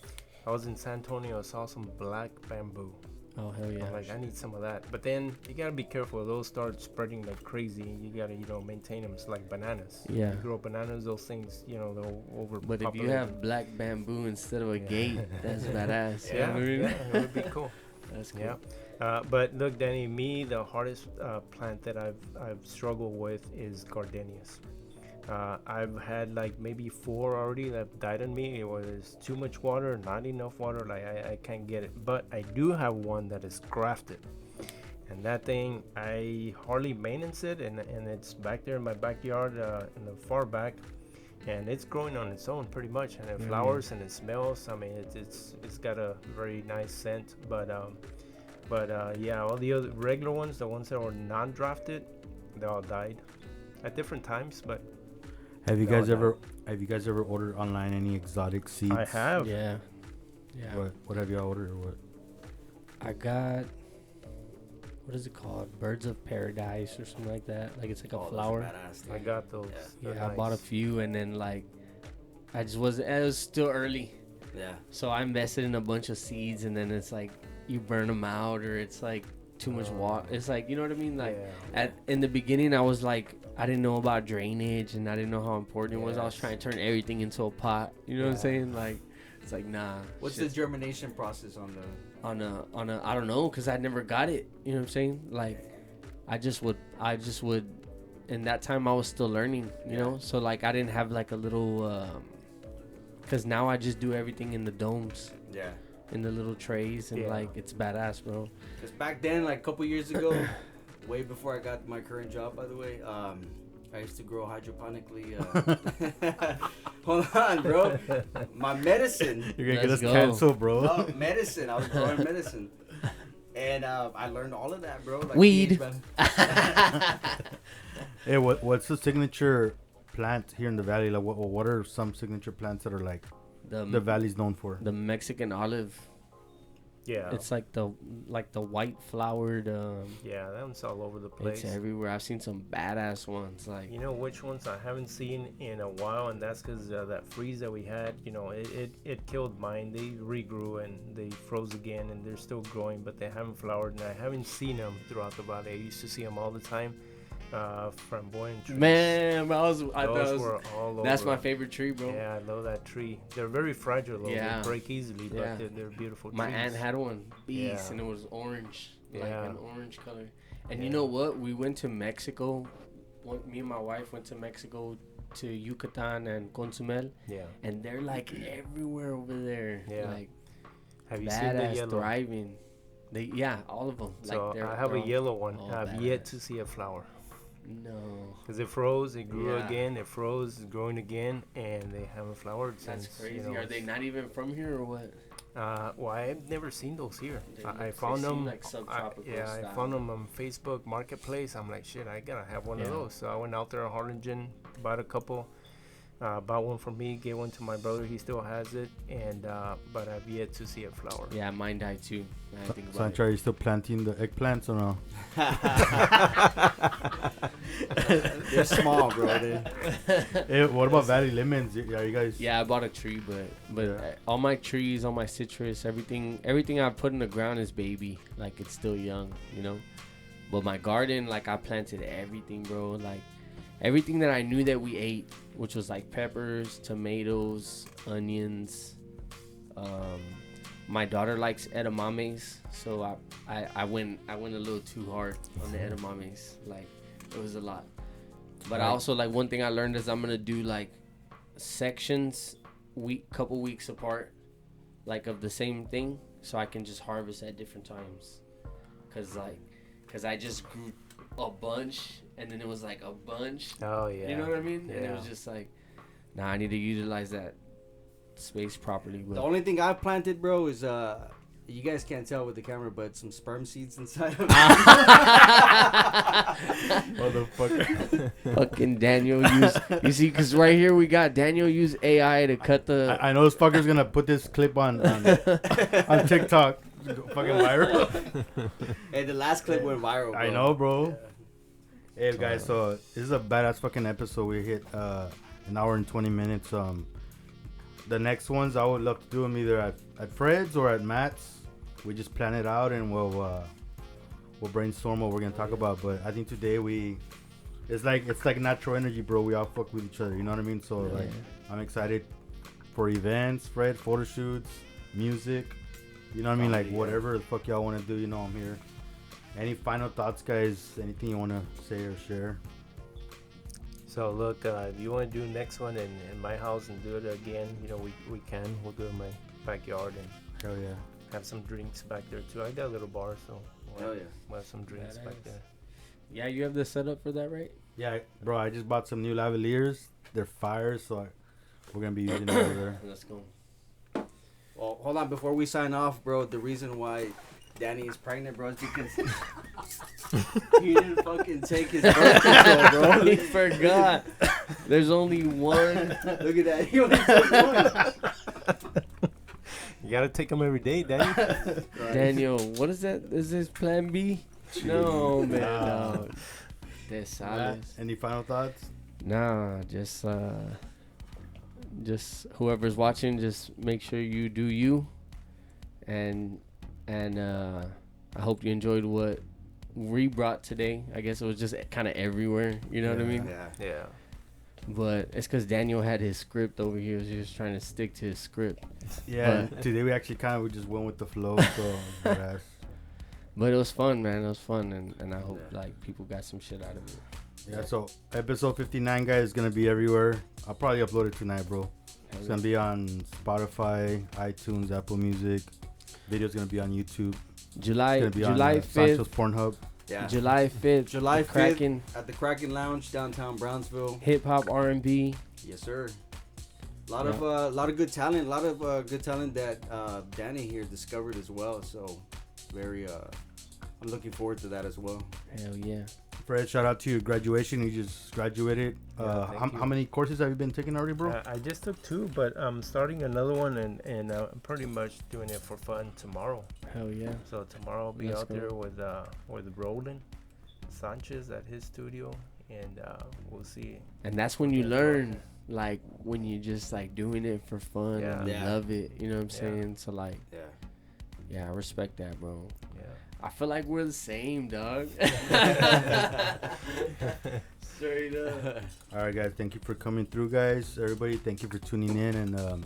I was in San Antonio, I saw some black bamboo. oh hell yeah, I'm like, I need some of that. But then you gotta be careful; those start spreading like crazy. You gotta, maintain them. It's like bananas. Yeah. You grow bananas; those things, they'll over. But if you have black bamboo instead of a Yeah. gate, that's badass. You know yeah, what I mean? yeah, it would be cool. That's cool. Yeah. But look, Danny, the hardest plant that I've struggled with is gardenias. I've had like maybe 4 already that died on me. It was too much water, not enough water. Like I can't get it. But I do have one that is grafted, and that thing I hardly maintenance it, and it's back there in my backyard, in the far back, and it's growing on its own pretty much, and it flowers and it smells. I mean, it's got a very nice scent, but yeah, all the other regular ones, the ones that were non-drafted, they all died at different times, but. Have you No, guys no. ever ordered online any exotic seeds? I have. Yeah. Yeah. What have you ordered or what? I got, what is it called? Birds of Paradise or something like that. Like it's like a Oh, those are flower. badass, dude. I got those. Yeah. Yeah, They're I bought a nice. few, and then like I just wasn't. It was still early, Yeah. so I invested in a bunch of seeds, and then it's like you burn them out, or it's like too much water. It's like, you know what I mean? Like Yeah. in the beginning, I was like, I didn't know about drainage, and I didn't know how important it was. I was Yes. trying to turn everything into a pot. You know what I'm Yeah. saying? Like it's like nah. What's shit. the germination process on the? on a I don't know, because I never got it. You know what I'm saying? Like I just would in that time I was still learning, you know, so like I didn't have like a little because now I just do everything in the domes, Yeah. in the little trays, and Yeah. like it's badass, bro. Because back then, like a couple years ago, way before I got my current job, by the way, I used to grow hydroponically. Hold on, bro. My medicine. You're gonna Let's get us go. canceled, bro. No, medicine. I was growing medicine. And I learned all of that, bro. Like Weed. Hey, what's the signature plant here in the valley? Like, what are some signature plants that are like the valley's known for? the Mexican olive. Yeah. It's like the white flowered. Yeah, that one's all over the place. It's everywhere. I've seen some badass ones. Like You know which ones I haven't seen in a while, and that's because that freeze that we had, it killed mine. They regrew and they froze again, and they're still growing, but they haven't flowered, and I haven't seen them throughout the valley. I used to see them all the time. Flamboyant trees. man, I those thought were all over. that's my favorite tree, bro. Yeah, I love that tree. They're very fragile, though. Yeah. They break easily, but Yeah. they're beautiful My trees. aunt had one, beast, Yeah. and it was orange, like Yeah. an orange color. And you Yeah. know what? We went to Mexico. Me and my wife went to Mexico, to Yucatan and Cozumel, Yeah. and they're like everywhere over there. Yeah. Like Have you seen the badass, yellow? thriving. All of them. So like they're, I have they're a all- yellow one. all I've yet badass. to see a flower. No, Because it froze, it grew Yeah. again, it froze, it's growing again, and they haven't flowered that's since. crazy. Are they not even from here or what? Well, I've never seen those here. They I look- found they seem them. like subtropical I style. found them on Facebook Marketplace. I'm like, shit, I gotta have one of Yeah. those. So I went out there in Harlingen, bought a couple, bought one for me, gave one to my brother. He still has it, and but I've yet to see a flower. Yeah, mine died too. Now I think about Sancho, are you still planting the eggplants or no? They're small, bro. Dude. Hey, what about valley lemons? Are you guys? Yeah, I bought a tree, but Yeah. all my trees, all my citrus, everything I put in the ground is baby. Like it's still young, you know. But my garden, like I planted everything, bro. Like everything that I knew that we ate, which was like peppers, tomatoes, onions. My daughter likes edamames, so I went a little too hard on the edamames. Like it was a lot. But I Right. also like one thing I learned is I'm gonna do like sections couple weeks apart, like of the same thing, so I can just harvest at different times. Cause I just grew a bunch, and then it was like a bunch. Oh yeah. You know what I mean? And it Yeah. was just like, nah, I need to utilize that space properly. The But only thing I've planted, bro, is you guys can't tell with the camera, but some sperm seeds inside of it. Motherfucker. fucking Daniel you see, cause right here we got Daniel use AI to cut the. I know this fucker's gonna put this clip on TikTok. Fucking viral. Hey, the last clip went viral, bro. I know, bro. Hey guys, so this is a badass fucking episode. We hit an hour and 20 minutes. The next ones I would love to do them either at Fred's or at Matt's. We just plan it out and we'll brainstorm what we're gonna talk about. But I think today it's like natural energy, bro. We all fuck with each other. You know what I mean? So like, I'm excited for events, Fred, photo shoots, music. You know what I mean? Like whatever the fuck y'all want to do. You know I'm here. Any final thoughts, guys? Anything you want to say or share? So look, if you want to do next one in my house and do it again, you know we can. We'll do it in my backyard and Hell yeah. have some drinks back there too. I got a little bar, so Hell yeah. we'll have some drinks back Badass. there. Yeah, you have the setup for that, right? Yeah, bro, I just bought some new lavaliers. They're fire, so we're going to be using it over there. Let's go. Well, hold on. Before we sign off, bro, the reason why Danny is pregnant, bro, is because he didn't fucking take his birth control, bro. He forgot. There's only one. Look at that. He only took one. You gotta take them every day, Danny. Daniel, what is that? Is this Plan B? No, man. No. De Matt, Sales. any final thoughts? Nah, just whoever's watching, just make sure you do you, and I hope you enjoyed what we brought today. I guess it was just kind of everywhere, you know what I mean? Yeah. Yeah. But it's because Daniel had his script over here. He was just trying to stick to his script. Yeah, today we actually we just went with the flow, so badass. But it was fun, man. It was fun, and I hope like people got some shit out of it. Yeah, so episode 59, guys, is going to be everywhere. I'll probably upload it tonight, bro. It's going to be on Spotify, iTunes, Apple Music. Video's going to be on YouTube. July It's going to be July on 5th. Sancho's Pornhub. Yeah. July 5th. July 5th Kraken at the Kraken Lounge, downtown Brownsville. hip hop R&B. Yes, sir. A lot of good talent. A lot of good talent that Danny here discovered as well. So, very. I'm looking forward to that as well. Hell yeah. Fred, shout out to your graduation. You just graduated. Yeah, thank you. How many courses have you been taking already, bro? I just took 2, but I'm starting another one, and I'm pretty much doing it for fun tomorrow. Hell yeah. So tomorrow I'll be That's out cool. there with Roland Sanchez at his studio, and we'll see. And that's when you learn, like, when you just, like, doing it for fun and you Yeah. love it. You know what I'm Yeah. saying? So, like, Yeah. yeah, I respect that, bro. Yeah. I feel like we're the same, dog. Straight up. All right, guys. Thank you for coming through, guys. Everybody, thank you for tuning in. And